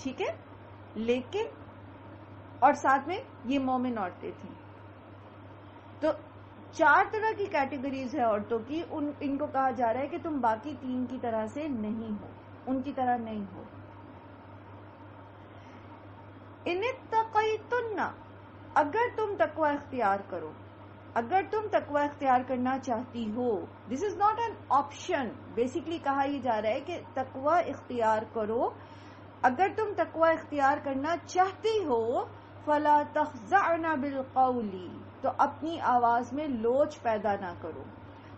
ٹھیک ہے. لیکن اور ساتھ میں یہ مومن عورتیں تھیں. تو 4 طرح کی کیٹیگریز ہے عورتوں کی. ان کو کہا جا رہا ہے کہ تم باقی 3 کی طرح سے نہیں ہو, ان کی طرح نہیں ہو. ان اتقیتن, اگر تم تقوی اختیار کرو, اگر تم تقوی اختیار کرنا چاہتی ہو, this is not an option. Basically کہا یہ جا رہا ہے کہ تقوی اختیار کرو. اگر تم تقوی اختیار کرنا چاہتی ہو, فلا تخضعن بالقول, تو اپنی آواز میں لوچ پیدا نہ کرو.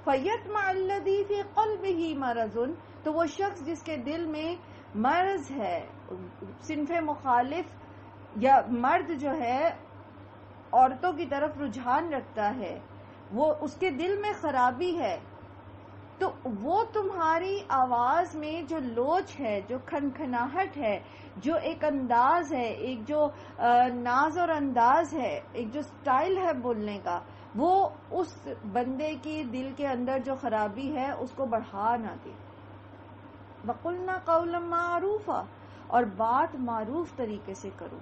فیطمع الذی فی قلبہ مرض, تو وہ شخص جس کے دل میں مرض ہے, صنف مخالف یا مرد جو ہے عورتوں کی طرف رجحان رکھتا ہے, وہ اس کے دل میں خرابی ہے, تو وہ تمہاری آواز میں جو لوچ ہے, جو کھنکھناہٹ ہے, جو ایک انداز ہے, ایک جو ناز اور انداز ہے, ایک جو سٹائل ہے بولنے کا, وہ اس بندے کی دل کے اندر جو خرابی ہے اس کو بڑھا نہ دے. وَقُلْنَا قَوْلًا مَعْرُوفًا, اور بات معروف طریقے سے کرو.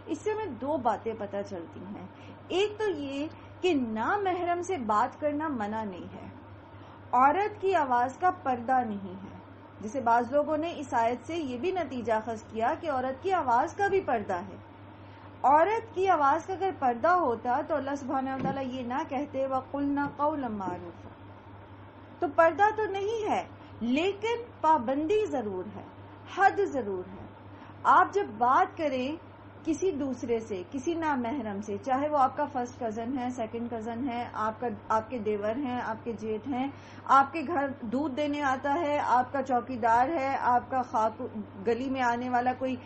اس سے ہمیں 2 باتیں پتہ چلتی ہیں. ایک تو یہ کہ نامحرم سے بات کرنا منع نہیں ہے, عورت کی آواز کا پردہ نہیں ہے. جسے بعض لوگوں نے اس آیت سے یہ بھی نتیجہ اخذ کیا کہ عورت کی آواز کا بھی پردہ ہے. عورت کی آواز کا اگر پردہ ہوتا تو اللہ سبحانہ و تعالیٰ یہ نہ کہتے وَقُلْنَا قَوْلًا مَعْرُوفًا. تو پردہ تو نہیں ہے, لیکن پابندی ضرور ہے, حد ضرور ہے. آپ جب بات کریں کسی دوسرے سے, کسی نامحرم سے, چاہے وہ آپ کا فرسٹ کزن ہے, سیکنڈ کزن ہے, آپ کے دیور ہیں, آپ کے جیٹھ ہیں, آپ کے گھر دودھ دینے آتا ہے, آپ کا چوکیدار ہے, آپ کا گلی میں آنے والا کوئی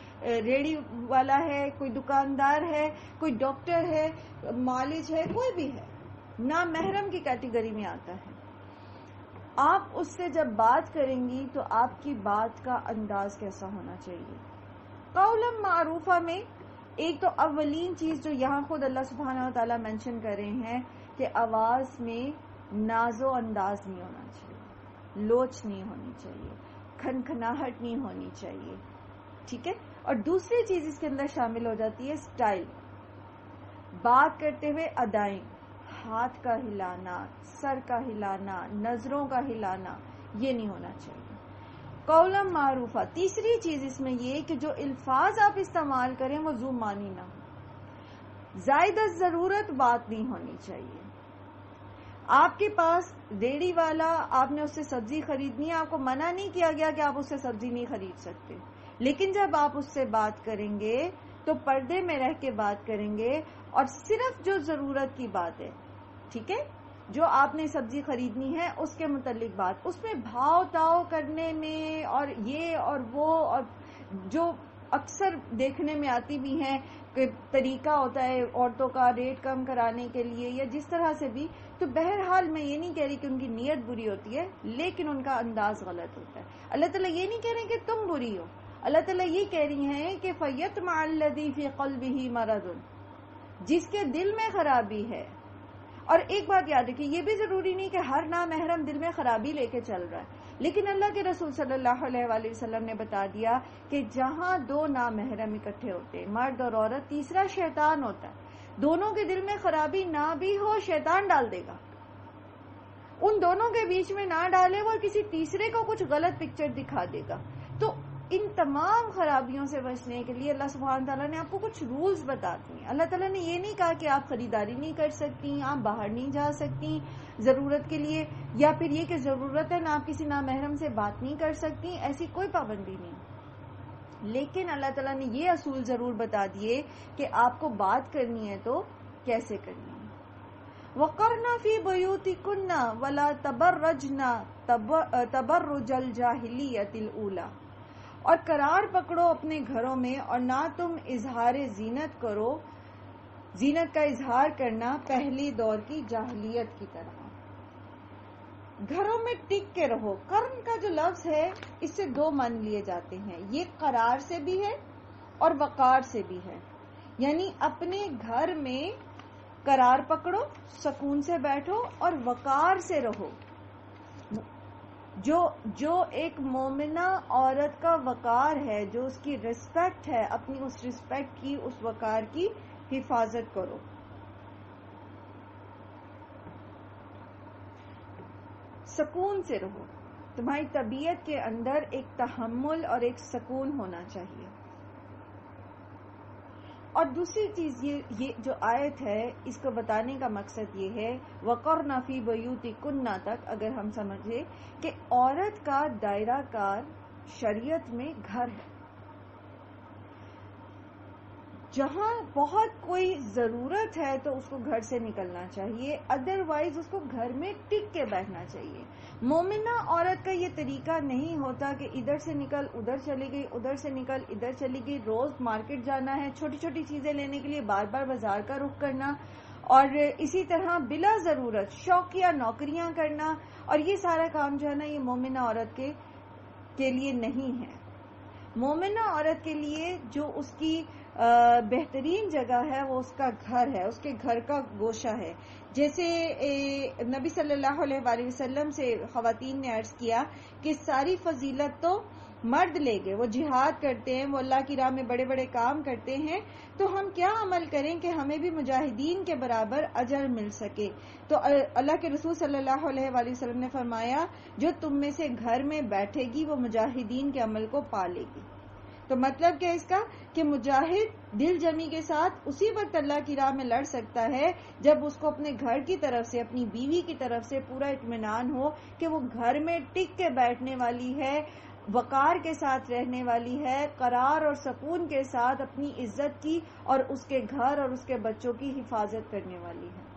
ریڑھی والا ہے, کوئی دکاندار ہے, کوئی ڈاکٹر ہے, معالج ہے, کوئی بھی ہے, نامحرم کی کیٹیگری میں آتا ہے. آپ اس سے جب بات کریں گی تو آپ کی بات کا انداز کیسا ہونا چاہیے. قولا معروفہ میں ایک تو اولین چیز جو یہاں خود اللہ سبحانہ و تعالیٰ مینشن کر رہے ہیں کہ آواز میں ناز و انداز نہیں ہونا چاہیے, لوچ نہیں ہونی چاہیے, کھنکھناہٹ نہیں ہونی چاہیے. ٹھیک ہے. اور دوسری چیز اس کے اندر شامل ہو جاتی ہے سٹائل. بات کرتے ہوئے ادائیں, ہاتھ کا ہلانا, سر کا ہلانا, نظروں کا ہلانا, یہ نہیں ہونا چاہیے. قولا معروفہ. تیسری چیز اس میں یہ کہ جو الفاظ آپ استعمال کریں وہ ذو معنی نہ ہو. زائد از ضرورت بات نہیں ہونی چاہیے. آپ کے پاس ریڑھی والا, آپ نے اس سے سبزی خریدنی ہے, آپ کو منع نہیں کیا گیا کہ آپ اس سے سبزی نہیں خرید سکتے, لیکن جب آپ اس سے بات کریں گے تو پردے میں رہ کے بات کریں گے, اور صرف جو ضرورت کی بات ہے, ٹھیک ہے, جو آپ نے سبزی خریدنی ہے اس کے متعلق بات, اس میں بھاؤ تاؤ کرنے میں اور یہ اور وہ, اور جو اکثر دیکھنے میں آتی بھی ہیں کہ طریقہ ہوتا ہے عورتوں کا ریٹ کم کرانے کے لیے یا جس طرح سے بھی, تو بہرحال میں یہ نہیں کہہ رہی کہ ان کی نیت بری ہوتی ہے, لیکن ان کا انداز غلط ہوتا ہے. اللہ تعالیٰ یہ نہیں کہہ رہے کہ تم بری ہو, اللہ تعالیٰ یہ کہہ رہی ہیں کہ فَيَطْمَعَ الَّذِي فِي قَلْبِهِ مَرَضٌ, جس کے دل میں خرابی ہے. اور ایک بات یاد رکھیے, یہ بھی ضروری نہیں کہ ہر نامحرم دل میں خرابی لے کے چل رہا ہے, لیکن اللہ کے رسول صلی اللہ علیہ وآلہ وسلم نے بتا دیا کہ جہاں 2 نامحرم اکٹھے ہوتے ہیں, مرد اور عورت, تیسرا شیطان ہوتا ہے. دونوں کے دل میں خرابی نہ بھی ہو, شیطان ڈال دے گا. ان دونوں کے بیچ میں نہ ڈالے وہ, کسی تیسرے کو کچھ غلط پکچر دکھا دے گا. تو ان تمام خرابیوں سے بچنے کے لیے اللہ سبحانہ تعالیٰ نے آپ کو کچھ رولز بتا دیے. اللہ تعالیٰ نے یہ نہیں کہا کہ آپ خریداری نہیں کر سکتی, آپ باہر نہیں جا سکتی ضرورت کے لیے, یا پھر یہ کہ ضرورت ہے نہ آپ کسی نامحرم سے بات نہیں کر سکتی, ایسی کوئی پابندی نہیں. لیکن اللہ تعالیٰ نے یہ اصول ضرور بتا دیے کہ آپ کو بات کرنی ہے تو کیسے کرنی ہے. وَقَرْنَ فِي بُيُوتِكُنَّ وَلَا تَبَرَّجْنَ تَبَرُّجَ الْجَاهِلِيَّةِ الْأُولَى, اور قرار پکڑو اپنے گھروں میں, اور نہ تم اظہار زینت کرو, زینت کا اظہار کرنا پہلی دور کی جاہلیت کی طرح. گھروں میں ٹک کے رہو. قرن کا جو لفظ ہے اس سے 2 معنی لیے جاتے ہیں, یہ قرار سے بھی ہے اور وقار سے بھی ہے. یعنی اپنے گھر میں قرار پکڑو, سکون سے بیٹھو اور وقار سے رہو. جو ایک مومنہ عورت کا وقار ہے، جو اس کی رسپیکٹ ہے، اپنی اس رسپیکٹ کی، اس وقار کی حفاظت کرو. سکون سے رہو. تمہاری طبیعت کے اندر ایک تحمل اور ایک سکون ہونا چاہیے. اور دوسری چیز یہ جو آیت ہے اس کو بتانے کا مقصد یہ ہے، وَقَرْنَ فِي بُيُوتِكُنَّ تک اگر ہم سمجھے کہ عورت کا دائرہ کار شریعت میں گھر ہے. جہاں بہت کوئی ضرورت ہے تو اس کو گھر سے نکلنا چاہیے، ادروائز اس کو گھر میں ٹک کے بیٹھنا چاہیے. مومنہ عورت کا یہ طریقہ نہیں ہوتا کہ ادھر سے نکل ادھر چلی گئی، ادھر سے نکل ادھر چلی گئی. روز مارکیٹ جانا ہے، چھوٹی چھوٹی چیزیں لینے کے لیے بار بار بازار کا رخ کرنا، اور اسی طرح بلا ضرورت شوقیہ نوکریاں کرنا، اور یہ سارا کام جو ہے نا یہ مومنہ عورت کے لیے نہیں ہے. مومنہ عورت کے لیے جو اس کی بہترین جگہ ہے وہ اس کا گھر ہے، اس کے گھر کا گوشہ ہے. جیسے نبی صلی اللہ علیہ وآلہ وسلم سے خواتین نے عرض کیا کہ ساری فضیلت تو مرد لے گئے، وہ جہاد کرتے ہیں، وہ اللہ کی راہ میں بڑے بڑے کام کرتے ہیں، تو ہم کیا عمل کریں کہ ہمیں بھی مجاہدین کے برابر اجر مل سکے. تو اللہ کے رسول صلی اللہ علیہ وآلہ وسلم نے فرمایا جو تم میں سے گھر میں بیٹھے گی وہ مجاہدین کے عمل کو پا لے گی. تو مطلب کیا اس کا کہ مجاہد دل جمی کے ساتھ اسی وقت اللہ کی راہ میں لڑ سکتا ہے جب اس کو اپنے گھر کی طرف سے، اپنی بیوی کی طرف سے پورا اطمینان ہو کہ وہ گھر میں ٹک کے بیٹھنے والی ہے، وقار کے ساتھ رہنے والی ہے، قرار اور سکون کے ساتھ اپنی عزت کی اور اس کے گھر اور اس کے بچوں کی حفاظت کرنے والی ہے.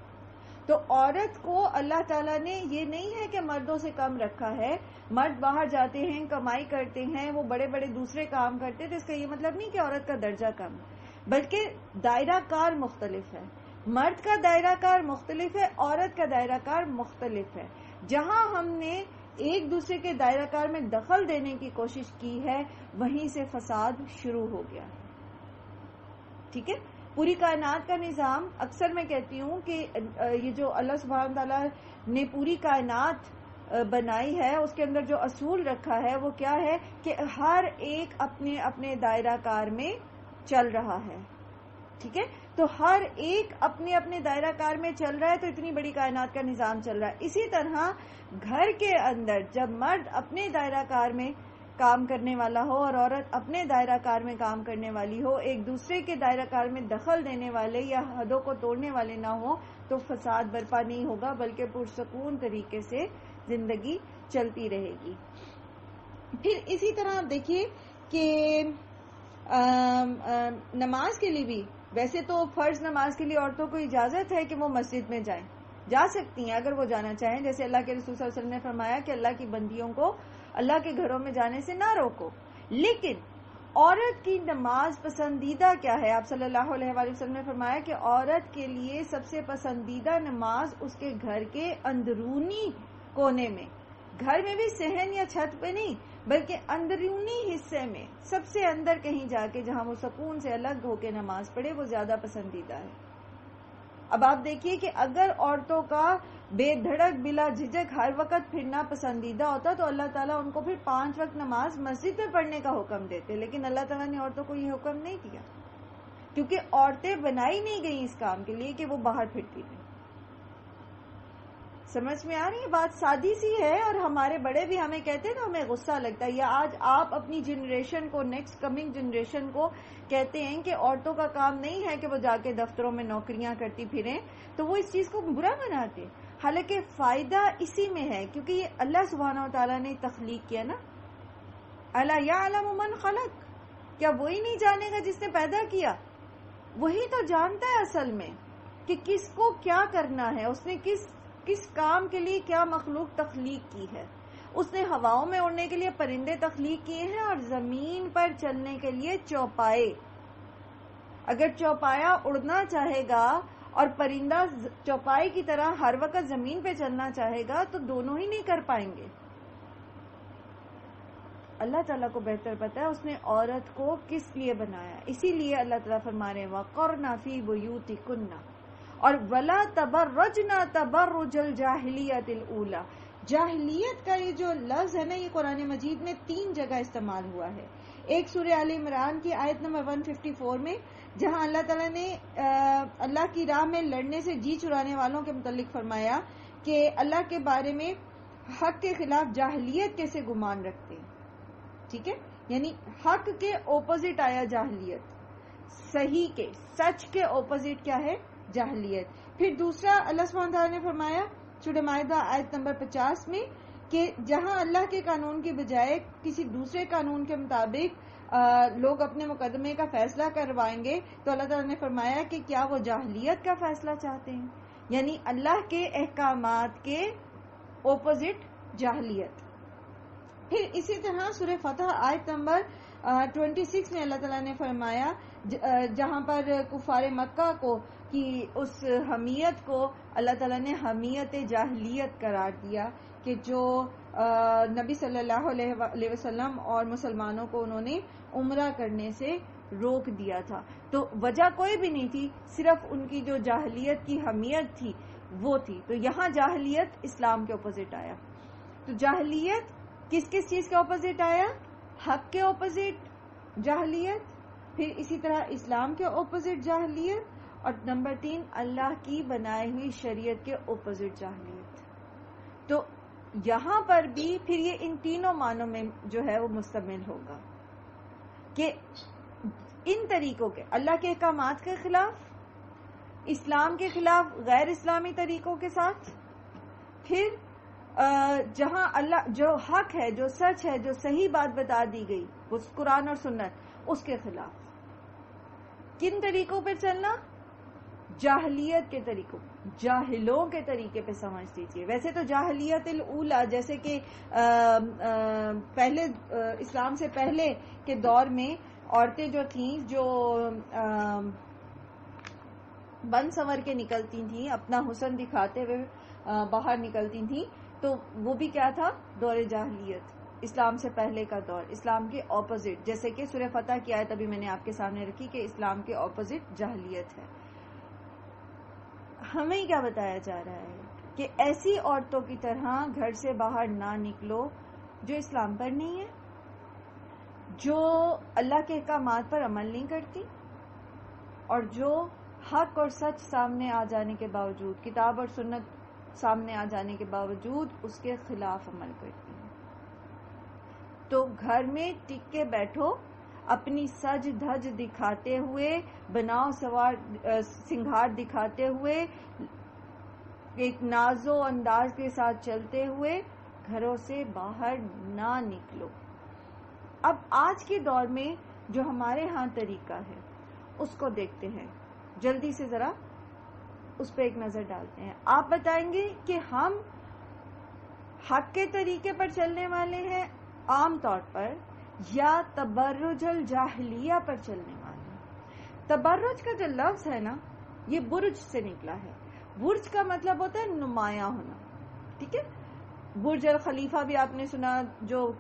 تو عورت کو اللہ تعالیٰ نے یہ نہیں ہے کہ مردوں سے کم رکھا ہے. مرد باہر جاتے ہیں، کمائی کرتے ہیں، وہ بڑے بڑے دوسرے کام کرتے ہیں، تو اس کا یہ مطلب نہیں کہ عورت کا درجہ کم ہے، بلکہ دائرہ کار مختلف ہے. مرد کا دائرہ کار مختلف ہے، عورت کا دائرہ کار مختلف ہے. جہاں ہم نے ایک دوسرے کے دائرہ کار میں دخل دینے کی کوشش کی ہے وہیں سے فساد شروع ہو گیا. ٹھیک ہے. پوری کائنات کا نظام، اکثر میں کہتی ہوں کہ یہ جو اللہ سبحانہ تعالیٰ نے پوری کائنات بنائی ہے اس کے اندر جو اصول رکھا ہے وہ کیا ہے کہ ہر ایک اپنے اپنے دائرہ کار میں چل رہا ہے. ٹھیک ہے. تو ہر ایک اپنے اپنے دائرہ کار میں چل رہا ہے تو اتنی بڑی کائنات کا نظام چل رہا ہے. اسی طرح گھر کے اندر جب مرد اپنے دائرہ کار میں کام کرنے والا ہو اور عورت اپنے دائرہ کار میں کام کرنے والی ہو، ایک دوسرے کے دائرہ کار میں دخل دینے والے یا حدوں کو توڑنے والے نہ ہو تو فساد برپا نہیں ہوگا، بلکہ پرسکون طریقے سے زندگی چلتی رہے گی. پھر اسی طرح آپ دیکھیے کہ نماز کے لیے بھی ویسے تو فرض نماز کے لیے عورتوں کو اجازت ہے کہ وہ مسجد میں جائیں، جا سکتی ہیں اگر وہ جانا چاہیں، جیسے اللہ کے رسول صلی اللہ علیہ وسلم نے فرمایا کہ اللہ کی بندیوں کو اللہ کے گھروں میں جانے سے نہ روکو. لیکن عورت کی نماز پسندیدہ کیا ہے؟ آپ صلی اللہ علیہ وآلہ وسلم نے فرمایا کہ عورت کے لیے سب سے پسندیدہ نماز اس کے گھر کے اندرونی کونے میں، گھر میں بھی صحن یا چھت پہ نہیں بلکہ اندرونی حصے میں سب سے اندر کہیں جا کے جہاں وہ سکون سے الگ ہو کے نماز پڑھے، وہ زیادہ پسندیدہ ہے. اب آپ دیکھیے کہ اگر عورتوں کا بے دھڑک بلا جھجک ہر وقت پھرنا پسندیدہ ہوتا تو اللہ تعالیٰ ان کو پھر 5 وقت نماز مسجد میں پڑھنے کا حکم دیتے، لیکن اللہ تعالیٰ نے عورتوں کو یہ حکم نہیں دیا کیونکہ عورتیں بنائی نہیں گئی اس کام کے لیے کہ وہ باہر پھرتی رہیں. سمجھ میں آ رہی ہے بات؟ سادی سی ہے اور ہمارے بڑے بھی ہمیں کہتے ہیں تو ہمیں غصہ لگتا ہے. یا آج آپ اپنی جنریشن کو، نیکسٹ کمنگ جنریشن کو کہتے ہیں کہ عورتوں کا کام نہیں ہے کہ وہ جا کے دفتروں میں نوکریاں کرتی پھریں، تو وہ اس چیز کو برا مناتے ہیں. حالانکہ فائدہ اسی میں ہے کیونکہ یہ اللہ سبحانہ و تعالیٰ نے تخلیق کیا نا. الا یعلم من خلق، کیا وہی نہیں جانے گا جس نے پیدا کیا؟ وہی تو جانتا ہے اصل میں کہ کس کو کیا کرنا ہے، اس نے کس کام کے لیے کیا مخلوق تخلیق کی ہے. اس نے ہواؤں میں اڑنے کے لیے پرندے تخلیق کیے ہیں اور زمین پر چلنے کے لیے چوپائے. اگر چوپایا اڑنا چاہے گا اور پرندہ چوپائے کی طرح ہر وقت زمین پہ چلنا چاہے گا تو دونوں ہی نہیں کر پائیں گے. اللہ تعالیٰ کو بہتر پتا ہے اس نے عورت کو کس لیے بنایا. اسی لیے اللہ تعالیٰ فرما رہے ہیں وَقَرْنَ فِي بُيُوتِكُنَّ اور وَلَا تَبَرَّجْنَ تَبَرُّجَ الْجَاهِلِيَّةِ الْأُولَى، جاہلیت کا یہ جو لفظ ہے نا، یہ قرآن مجید میں 3 جگہ استعمال ہوا ہے. ایک سورہ آل عمران کی آیت نمبر 154 میں، جہاں اللہ تعالیٰ نے اللہ کی راہ میں لڑنے سے جی چرانے والوں کے متعلق فرمایا کہ اللہ کے بارے میں حق کے خلاف جاہلیت کیسے گمان رکھتے ہیں. ٹھیک ہے، یعنی حق کے اپوزٹ آیا جاہلیت، صحیح کے سچ کے اپوزٹ کیا ہے؟ جاہلیت. پھر دوسرا اللہ سبحانہ تعالیٰ نے فرمایا سورہ مائدہ آیت نمبر 50 میں کہ جہاں اللہ کے قانون کے بجائے کسی دوسرے قانون کے مطابق لوگ اپنے مقدمے کا فیصلہ کروائیں گے تو اللہ تعالیٰ نے فرمایا کہ کیا وہ جاہلیت کا فیصلہ چاہتے ہیں، یعنی اللہ کے احکامات کے اپوزٹ جاہلیت. پھر اسی طرح سورہ فتح آیت نمبر 26 میں اللہ تعالیٰ نے فرمایا، جہاں پر کفار مکہ کو کی اس حمیت کو اللہ تعالیٰ نے حمیت جاہلیت قرار دیا کہ جو نبی صلی اللہ علیہ وسلم اور مسلمانوں کو انہوں نے عمرہ کرنے سے روک دیا تھا. تو وجہ کوئی بھی نہیں تھی، صرف ان کی جو جاہلیت کی حمیت تھی وہ تھی. تو یہاں جاہلیت اسلام کے اپوزٹ آیا. تو جاہلیت کس کس چیز کے اپوزٹ آیا؟ حق کے اپوزٹ جاہلیت، پھر اسی طرح اسلام کے اپوزٹ جاہلیت، اور نمبر 3 اللہ کی بنائی ہوئی شریعت کے اپوزٹ جاہلیت. تو یہاں پر بھی پھر یہ ان تینوں معنوں میں جو ہے وہ مشتمل ہوگا کہ ان طریقوں کے اللہ کے احکامات کے خلاف، اسلام کے خلاف غیر اسلامی طریقوں کے ساتھ، پھر جہاں اللہ جو حق ہے، جو سچ ہے، جو صحیح بات بتا دی گئی وہ قرآن اور سنت، اس کے خلاف. کن طریقوں پر چلنا؟ جاہلیت کے طریقوں، جاہلوں کے طریقے پہ سمجھ لیجیے. ویسے تو جاہلیت الاولی، جیسے کہ پہلے اسلام سے پہلے کے دور میں عورتیں جو تھیں جو بن سنور کے نکلتی تھیں، اپنا حسن دکھاتے ہوئے باہر نکلتی تھیں، تو وہ بھی کیا تھا؟ دور جاہلیت، اسلام سے پہلے کا دور، اسلام کے اپوزٹ. جیسے کہ سورہ فتح کی آیت ابھی میں نے آپ کے سامنے رکھی کہ اسلام کے اپوزٹ جاہلیت ہے. ہمیں کیا بتایا جا رہا ہے کہ ایسی عورتوں کی طرح گھر سے باہر نہ نکلو جو اسلام پر نہیں ہے، جو اللہ کے احکامات پر عمل نہیں کرتی، اور جو حق اور سچ سامنے آ جانے کے باوجود، کتاب اور سنت سامنے آ جانے کے باوجود اس کے خلاف عمل کرتی ہیں. تو گھر میں ٹک کے بیٹھو، اپنی سج دھج دکھاتے ہوئے، بناؤ سنگھار دکھاتے ہوئے، ایک ناز و انداز کے ساتھ چلتے ہوئے گھروں سے باہر نہ نکلو. اب آج کے دور میں جو ہمارے ہاں طریقہ ہے اس کو دیکھتے ہیں، جلدی سے ذرا اس پہ ایک نظر ڈالتے ہیں. آپ بتائیں گے کہ ہم حق کے طریقے پر چلنے والے ہیں عام طور پر، یا تبرج الجاہلیہ پر چلنے والے ہیں؟ تبرج کا جو لفظ ہے نا، یہ برج سے نکلا ہے. برج کا مطلب ہوتا ہے نمایاں ہونا. ٹھیک ہے، برج الخلیفہ بھی آپ نے سنا، جو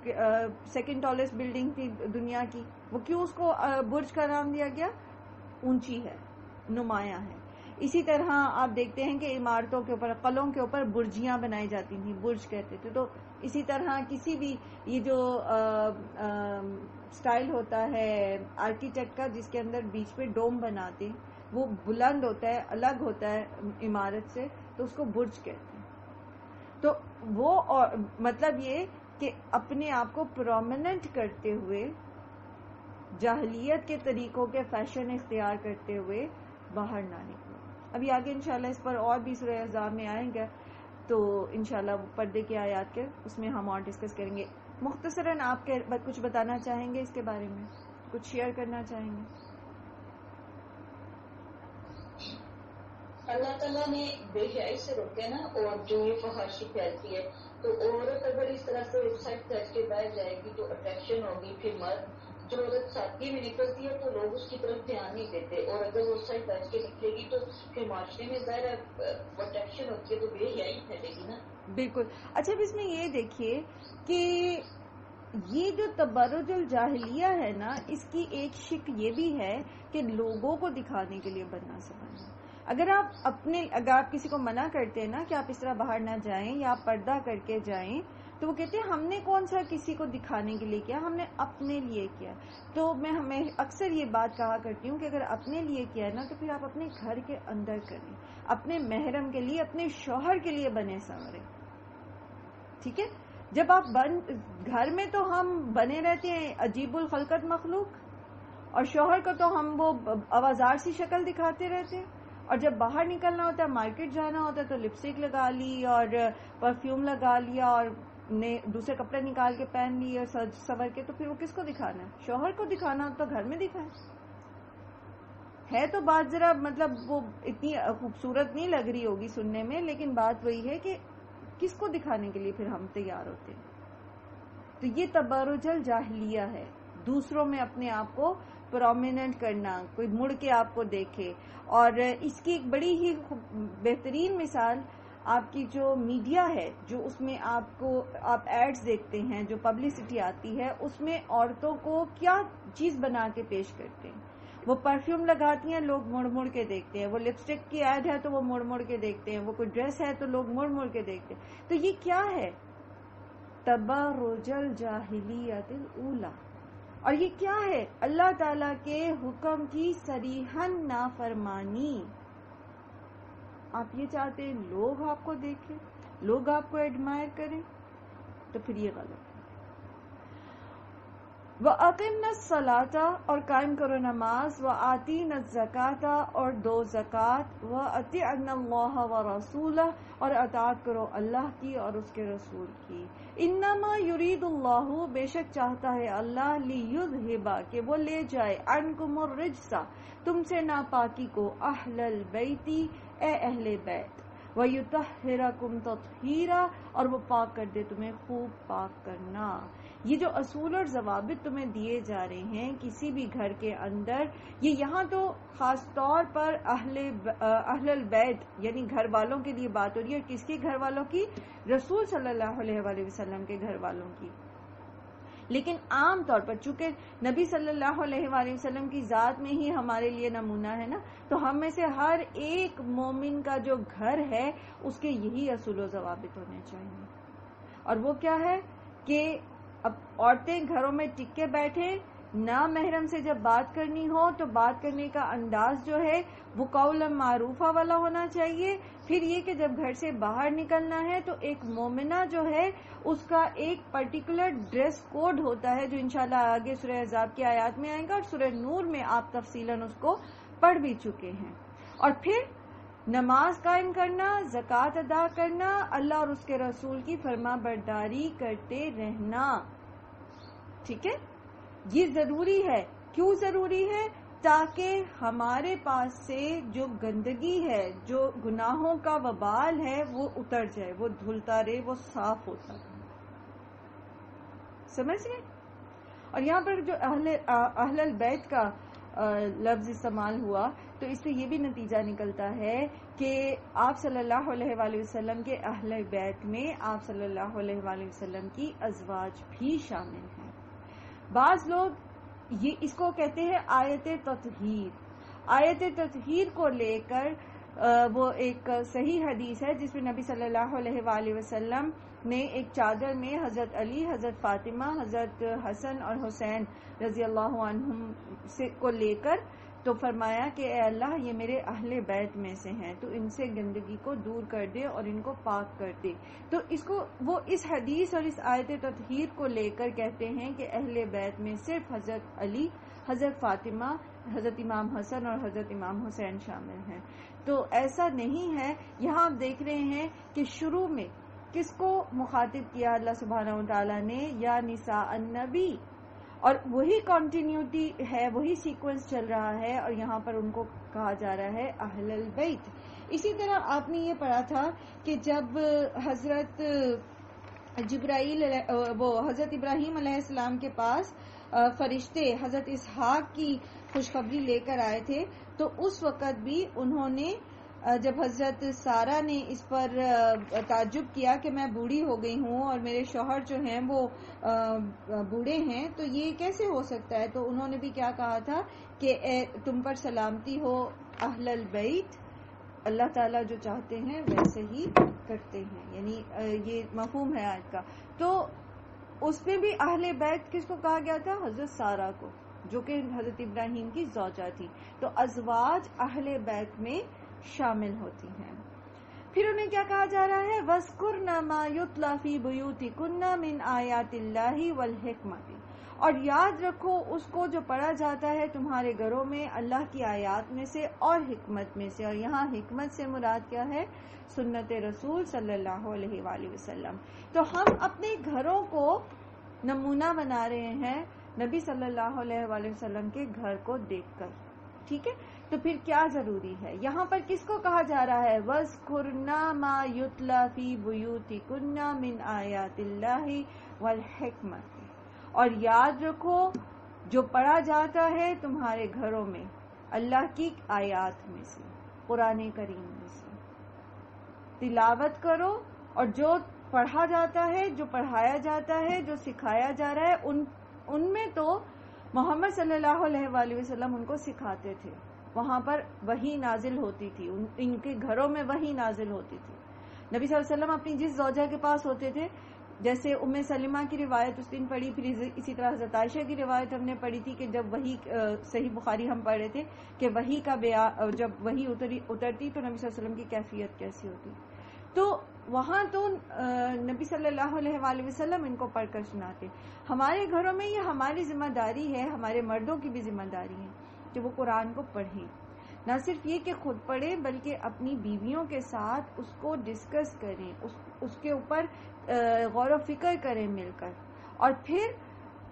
سیکنڈ ٹالسٹ بلڈنگ تھی دنیا کی، وہ کیوں اس کو برج کا نام دیا گیا؟ اونچی ہے، نمایاں ہے. اسی طرح آپ دیکھتے ہیں کہ عمارتوں کے اوپر، قلعوں کے اوپر برجیاں بنائی جاتی تھیں، برج کہتے تھے. تو اسی طرح کسی بھی یہ جو سٹائل ہوتا ہے آرکیٹیکٹ کا، جس کے اندر بیچ پہ ڈوم بناتے ہیں، وہ بلند ہوتا ہے، الگ ہوتا ہے عمارت سے، تو اس کو برج کہتے ہیں. تو وہ مطلب یہ کہ اپنے آپ کو پرومیننٹ کرتے ہوئے، جاہلیت کے طریقوں کے فیشن اختیار کرتے ہوئے باہر نہ نکلو. ابھی آگے انشاءاللہ اس پر اور بھی سورہ احزاب میں آئیں گے، تو انشاءاللہ پردے کی آیات کے اس میں ہم اور ڈسکس کریں گے. مختصراً آپ کچھ بتانا چاہیں گے اس کے بارے میں، کچھ شیئر کرنا چاہیں گے؟ اللہ تعالیٰ نے بے حیائی سے روکے نا، اور جو یہ فحاشی پھیلتی ہے، تو عورت اگر اس طرح سے ویب سائٹ کر کے بیٹھ جائے گی تو اٹریکشن ہوگی. پھر مرد، جو عورت سادگی میں نکلتی ہے تو لوگ اس کی طرف دھیان نہیں دیتے، اور اگر وہ ویب سائٹ بیٹھ کے نکلے گی تو پھر معاشرے میں ظاہر اٹریکشن ہوتی ہے، تو بے حیائی پھیلے گی نا. بالکل. اچھا، اب اس میں یہ دیکھیے کہ یہ جو تبرج الجاہلیہ ہے نا، اس کی ایک شک یہ بھی ہے کہ لوگوں کو دکھانے کے لیے بننا سمجھنا. اگر آپ کسی کو منع کرتے ہیں نا کہ آپ اس طرح باہر نہ جائیں یا آپ پردہ کر کے جائیں، تو وہ کہتے ہیں ہم نے کون سا کسی کو دکھانے کے لیے کیا، ہم نے اپنے لیے کیا. تو میں ہمیں اکثر یہ بات کہا کرتی ہوں کہ اگر اپنے لیے کیا ہے نا تو پھر آپ اپنے گھر کے اندر کریں، اپنے محرم کے لیے، اپنے شوہر کے لیے بنے سنورے. ٹھیک ہے؟ جب آپ گھر میں تو ہم بنے رہتے ہیں عجیب الخلقت مخلوق، اور شوہر کو تو ہم وہ آوازار سی شکل دکھاتے رہتے ہیں، اور جب باہر نکلنا ہوتا ہے، مارکیٹ جانا ہوتا ہے، تو لپسٹک لگا لی اور پرفیوم لگا لیا اور دوسرے کپڑے نکال کے پہن لیے اور سج سور کے، تو پھر وہ کس کو دکھانا ہے؟ شوہر کو دکھانا تو گھر میں دکھائیں. ہے تو بات ذرا مطلب وہ اتنی خوبصورت نہیں لگ رہی ہوگی سننے میں، لیکن بات وہی ہے کہ کس کو دکھانے کے لیے پھر ہم تیار ہوتے ہیں. تو یہ تبرج الجاہلیہ ہے، دوسروں میں اپنے آپ کو پرومیننٹ کرنا، کوئی مڑ کے آپ کو دیکھے. اور اس کی ایک بڑی ہی بہترین مثال آپ کی جو میڈیا ہے، جو اس میں آپ ایڈز دیکھتے ہیں، جو پبلسٹی آتی ہے، اس میں عورتوں کو کیا چیز بنا کے پیش کرتے ہیں. وہ پرفیوم لگاتی ہیں، لوگ مڑ مڑ کے دیکھتے ہیں. وہ لپسٹک کی ایڈ ہے تو وہ مڑ مڑ کے دیکھتے ہیں. وہ کوئی ڈریس ہے تو لوگ مڑ مڑ کے دیکھتے ہیں. تو یہ کیا ہے؟ تبرج الجاہلیت الاولی. اور یہ کیا ہے؟ اللہ تعالیٰ کے حکم کی صریحاً نافرمانی. آپ یہ چاہتے ہیں لوگ آپ کو دیکھیں، لوگ آپ کو ایڈمائر کریں، تو پھر یہ غلط ہے. وَأَقِمْنَا الصَّلَاةَ، اور قائم کرو نماز، وَآتِينَا الزَّكَاةَ، اور دو زکوٰۃ، وَأَطِعْنَا اللَّهَ وَرَسُولَهُ، اور اطاعت کرو اللہ کی اور اس کے رسول کی. انما یرید اللہ، بے شک چاہتا ہے اللہ، لیذہبا، کہ وہ لے جائے، عنکم الرجس، تم سے ناپاکی کو، اہل البیت، اے اہل بیت، ویطہرکم تطہیرا، اور وہ پاک کر دے تمہیں خوب پاک کرنا. یہ جو اصول اور ضوابط تمہیں دیے جا رہے ہیں کسی بھی گھر کے اندر، یہ یہاں تو خاص طور پر اہل البیت یعنی گھر والوں کے لیے بات ہو رہی ہے. اور کس کے گھر والوں کی؟ رسول صلی اللہ علیہ وآلہ وسلم کے گھر والوں کی. لیکن عام طور پر چونکہ نبی صلی اللہ علیہ وآلہ وسلم کی ذات میں ہی ہمارے لیے نمونہ ہے نا، تو ہم میں سے ہر ایک مومن کا جو گھر ہے اس کے یہی اصول و ضوابط ہونے چاہیے. اور وہ کیا ہے کہ اب عورتیں گھروں میں ٹک کے بیٹھیں، نہ محرم سے جب بات کرنی ہو تو بات کرنے کا انداز جو ہے وہ قول معروفہ والا ہونا چاہیے. پھر یہ کہ جب گھر سے باہر نکلنا ہے تو ایک مومنہ جو ہے اس کا ایک پرٹیکولر ڈریس کوڈ ہوتا ہے، جو انشاءاللہ آگے سورہ احزاب کی آیات میں آئے گا، اور سورہ نور میں آپ تفصیلاً اس کو پڑھ بھی چکے ہیں. اور پھر نماز قائم کرنا، زکوٰۃ ادا کرنا، اللہ اور اس کے رسول کی فرما برداری کرتے رہنا. ٹھیک ہے؟ یہ ضروری ہے. کیوں ضروری ہے؟ تاکہ ہمارے پاس سے جو گندگی ہے، جو گناہوں کا وبال ہے، وہ اتر جائے، وہ دھلتا رہے، وہ صاف ہوتا رہے. سمجھ گئے؟ اور یہاں پر جو اہل البیت کا لفظ استعمال ہوا، تو اس سے یہ بھی نتیجہ نکلتا ہے کہ آپ صلی اللہ علیہ وآلہ وسلم کے اہل بیت میں آپ صلی اللہ علیہ وآلہ وسلم کی ازواج بھی شامل ہیں. بعض لوگ یہ اس کو کہتے ہیں آیت تطہیر. آیت تطہیر کو لے کر وہ ایک صحیح حدیث ہے جس میں نبی صلی اللہ علیہ وآلہ وسلم نے ایک چادر میں حضرت علی، حضرت فاطمہ، حضرت حسن اور حسین رضی اللہ عنہم کو لے کر تو فرمایا کہ اے اللہ یہ میرے اہل بیت میں سے ہیں، تو ان سے گندگی کو دور کر دے اور ان کو پاک کر دے. تو اس کو وہ اس حدیث اور اس آیت تطہیر کو لے کر کہتے ہیں کہ اہل بیت میں صرف حضرت علی، حضرت فاطمہ، حضرت امام حسن اور حضرت امام حسین شامل ہیں. تو ایسا نہیں ہے. یہاں آپ دیکھ رہے ہیں کہ شروع میں کس کو مخاطب کیا اللہ سبحانہ وتعالیٰ نے؟ یا نساء النبی. اور وہی کنٹینیوٹی ہے، وہی سیکوینس چل رہا ہے، اور یہاں پر ان کو کہا جا رہا ہے اہل البیت. اسی طرح آپ نے یہ پڑھا تھا کہ جب حضرت جبرائیل وہ حضرت ابراہیم علیہ السلام کے پاس فرشتے حضرت اسحاق کی خوشخبری لے کر آئے تھے، تو اس وقت بھی انہوں نے جب حضرت سارہ نے اس پر تعجب کیا کہ میں بوڑھی ہو گئی ہوں اور میرے شوہر جو ہیں وہ بوڑھے ہیں، تو یہ کیسے ہو سکتا ہے؟ تو انہوں نے بھی کیا کہا تھا کہ تم پر سلامتی ہو اہل البیت، اللہ تعالیٰ جو چاہتے ہیں ویسے ہی کرتے ہیں، یعنی یہ مفہوم ہے آیت کا. تو اس میں بھی اہل بیت کس کو کہا گیا تھا؟ حضرت سارہ کو، جو کہ حضرت ابراہیم کی زوجہ تھی. تو ازواج اہل بیت میں شامل ہوتی ہیں. پھر انہیں کیا کہا جا رہا ہے؟ وَاذْكُرْنَ مَا يُتْلَى فِي بُيُوتِكُنَّ مِنْ آیَاتِ اللَّهِ وَالْحِکْمَةِ، اور یاد رکھو اس کو جو پڑھا جاتا ہے تمہارے گھروں میں اللہ کی آیات میں سے اور حکمت میں سے. اور یہاں حکمت سے مراد کیا ہے؟ سنت رسول صلی اللہ علیہ وآلہ وسلم. تو ہم اپنے گھروں کو نمونہ بنا رہے ہیں نبی صلی اللہ علیہ وآلہ وسلم کے گھر کو دیکھ کر. ٹھیک ہے، تو پھر کیا ضروری ہے؟ یہاں پر کس کو کہا جا رہا ہے؟ وَاذْكُرْنَا مَا يُتْلَى فِي بُيُوتِكُنَّ مِنْ آیَاتِ اللَّهِ وَالْحِکْمَةِ، اور یاد رکھو جو پڑھا جاتا ہے تمہارے گھروں میں اللہ کی آیات میں سے، قرآن کریم میں سے. تلاوت کرو، اور جو پڑھا جاتا ہے، جو پڑھایا جاتا ہے، جو سکھایا جا رہا ہے، ان میں تو محمد صلی اللہ علیہ وآلہ وسلم ان کو سکھاتے تھے. وہاں پر وحی نازل ہوتی تھی، ان کے گھروں میں وحی نازل ہوتی تھی. نبی صلی اللہ علیہ وسلم اپنی جس زوجہ کے پاس ہوتے تھے، جیسے ام سلمہ کی روایت اس دن پڑھی، پھر اسی طرح حضرت عائشہ کی روایت ہم نے پڑھی تھی کہ جب وحی صحیح بخاری ہم پڑھ رہے تھے کہ وحی کا جب وحی اترتی تو نبی صلی اللہ علیہ وسلم کی کیفیت کیسی ہوتی. تو وہاں تو نبی صلی اللہ علیہ وآلہ وسلم ان کو پڑھ کر سناتے. ہمارے گھروں میں یہ ہماری ذمہ داری ہے، ہمارے مردوں کی بھی ذمہ داری ہے کہ وہ قرآن کو پڑھیں. نہ صرف یہ کہ خود پڑھیں بلکہ اپنی بیویوں کے ساتھ اس کو ڈسکس کریں، اس کے اوپر غور و فکر کریں مل کر. اور پھر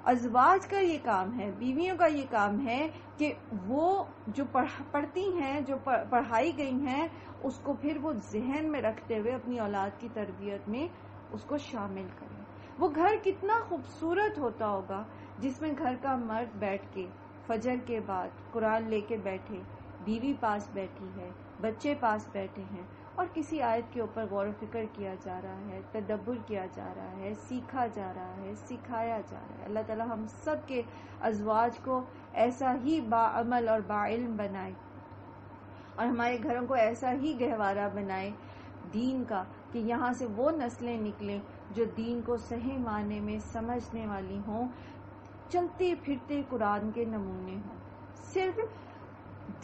ازواج کا یہ کام ہے، بیویوں کا یہ کام ہے کہ وہ جو پڑھتی ہیں، جو پڑھائی گئی ہیں، اس کو پھر وہ ذہن میں رکھتے ہوئے اپنی اولاد کی تربیت میں اس کو شامل کریں. وہ گھر کتنا خوبصورت ہوتا ہوگا جس میں گھر کا مرد بیٹھ کے فجر کے بعد قرآن لے کے بیٹھے، بیوی پاس بیٹھی ہے، بچے پاس بیٹھے ہیں، اور کسی آیت کے اوپر غور و فکر کیا جا رہا ہے، تدبر کیا جا رہا ہے، سیکھا جا رہا ہے، سکھایا جا رہا ہے. اللہ تعالی ہم سب کے ازواج کو ایسا ہی باعمل اور باعلم بنائے، اور ہمارے گھروں کو ایسا ہی گہوارہ بنائے دین کا کہ یہاں سے وہ نسلیں نکلیں جو دین کو صحیح معنی میں سمجھنے والی ہوں، چلتے پھرتے قرآن کے نمونے ہوں. صرف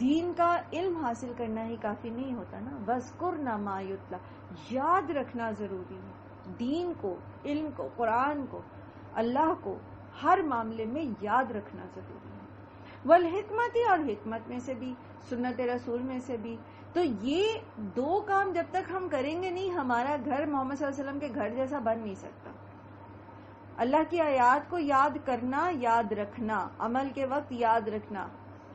دین کا علم حاصل کرنا ہی کافی نہیں ہوتا نا. وَاذْكُرْنَ مَا يُتْلَى، یاد رکھنا ضروری ہے. دین کو، علم کو، قرآن کو، اللہ کو ہر معاملے میں یاد رکھنا ضروری ہے. والحکمت، اور حکمت میں سے بھی، سنت رسول میں سے بھی. تو یہ دو کام جب تک ہم کریں گے نہیں، ہمارا گھر محمد صلی اللہ علیہ وسلم کے گھر جیسا بن نہیں سکتا. اللہ کی آیات کو یاد کرنا، یاد رکھنا، عمل کے وقت یاد رکھنا.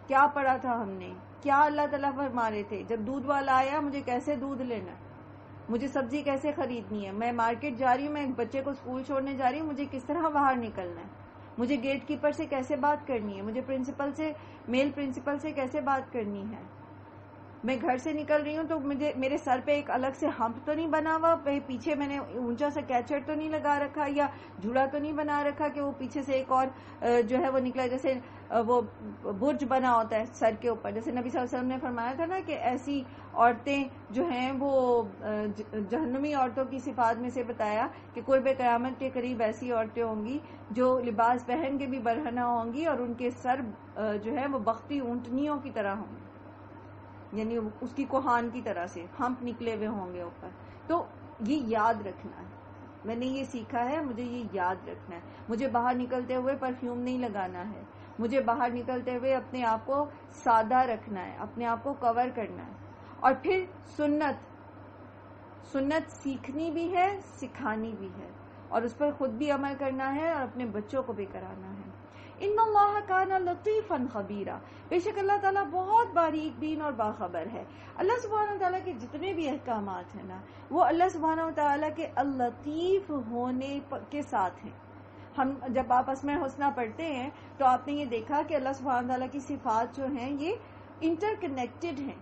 کیا پڑھا تھا ہم نے، کیا اللہ تعالیٰ فرما رہے تھے، جب دودھ والا آیا مجھے کیسے دودھ لینا ہے، مجھے سبزی کیسے خریدنی ہے، میں مارکیٹ جا رہی ہوں، میں بچے کو اسکول چھوڑنے جا رہی ہوں، مجھے کس طرح باہر نکلنا ہے، مجھے گیٹ کیپر سے کیسے بات کرنی ہے، مجھے پرنسپل سے، میل پرنسپل سے کیسے بات کرنی ہے. میں گھر سے نکل رہی ہوں تو میرے سر پہ ایک الگ سے ہمپ تو نہیں بنا ہوا، پیچھے میں نے اونچا سا کیچر تو نہیں لگا رکھا، یا جھولا تو نہیں بنا رکھا کہ وہ پیچھے سے ایک اور جو ہے وہ نکلا، جیسے وہ برج بنا ہوتا ہے سر کے اوپر. جیسے نبی صلی اللہ علیہ وسلم نے فرمایا تھا نا کہ ایسی عورتیں جو ہیں وہ جہنمی عورتوں کی صفات میں سے بتایا کہ قرب قیامت کے قریب ایسی عورتیں ہوں گی جو لباس پہن کے بھی برہنہ ہوں گی اور ان کے سر جو ہے وہ بختی اونٹنیوں کی طرح ہوں گے، یعنی اس کی کوہان کی طرح سے ہمپ نکلے ہوئے ہوں گے اوپر. تو یہ یاد رکھنا ہے، میں نے یہ سیکھا ہے، مجھے یہ یاد رکھنا ہے. مجھے باہر نکلتے ہوئے پرفیوم نہیں لگانا ہے، مجھے باہر نکلتے ہوئے اپنے آپ کو سادہ رکھنا ہے، اپنے آپ کو کور کرنا ہے. اور پھر سنت سیکھنی بھی ہے، سکھانی بھی ہے، اور اس پر خود بھی عمل کرنا ہے اور اپنے بچوں کو بھی کرانا ہے. ان اللہ کان لطیفا خبیرا، بے شک اللہ تعالیٰ بہت باریک بین اور باخبر ہے. اللہ سبحانہ و تعالیٰ کے جتنے بھی احکامات ہیں نا، وہ اللہ سبحانہ و تعالیٰ کے اللطیف ہونے کے ساتھ ہیں. ہم جب آپس میں حسنہ پڑھتے ہیں تو آپ نے یہ دیکھا کہ اللہ سبحانہ و تعالیٰ کی صفات جو ہیں یہ انٹر کنیکٹڈ ہیں،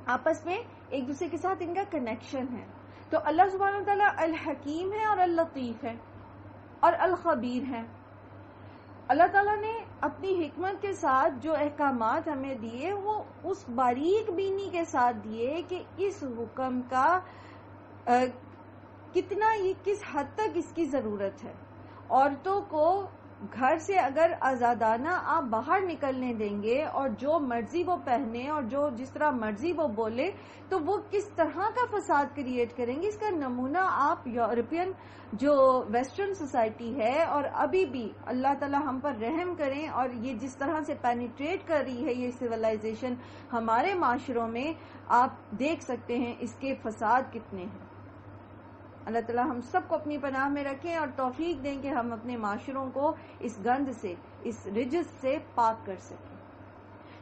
آپس میں ایک دوسرے کے ساتھ ان کا کنیکشن ہے. تو اللہ سبحانہ و تعالیٰ الحکیم ہے اور اللطیف ہے اور الخبیر ہے. اللہ تعالیٰ نے اپنی حکمت کے ساتھ جو احکامات ہمیں دیے وہ اس باریک بینی کے ساتھ دیے کہ اس حکم کا کتنا، یہ کس حد تک اس کی ضرورت ہے. عورتوں کو گھر سے اگر آزادانہ آپ باہر نکلنے دیں گے اور جو مرضی وہ پہنے اور جو جس طرح مرضی وہ بولے تو وہ کس طرح کا فساد کریٹ کریں گے. اس کا نمونہ آپ یورپین جو ویسٹرن سوسائٹی ہے، اور ابھی بھی اللہ تعالی ہم پر رحم کریں، اور یہ جس طرح سے پینیٹریٹ کر رہی ہے یہ سویلائزیشن ہمارے معاشروں میں، آپ دیکھ سکتے ہیں اس کے فساد کتنے ہیں. اللہ تعالیٰ ہم سب کو اپنی پناہ میں رکھیں اور توفیق دیں کہ ہم اپنے معاشروں کو اس گند سے، اس رجس سے پاک کر سکیں.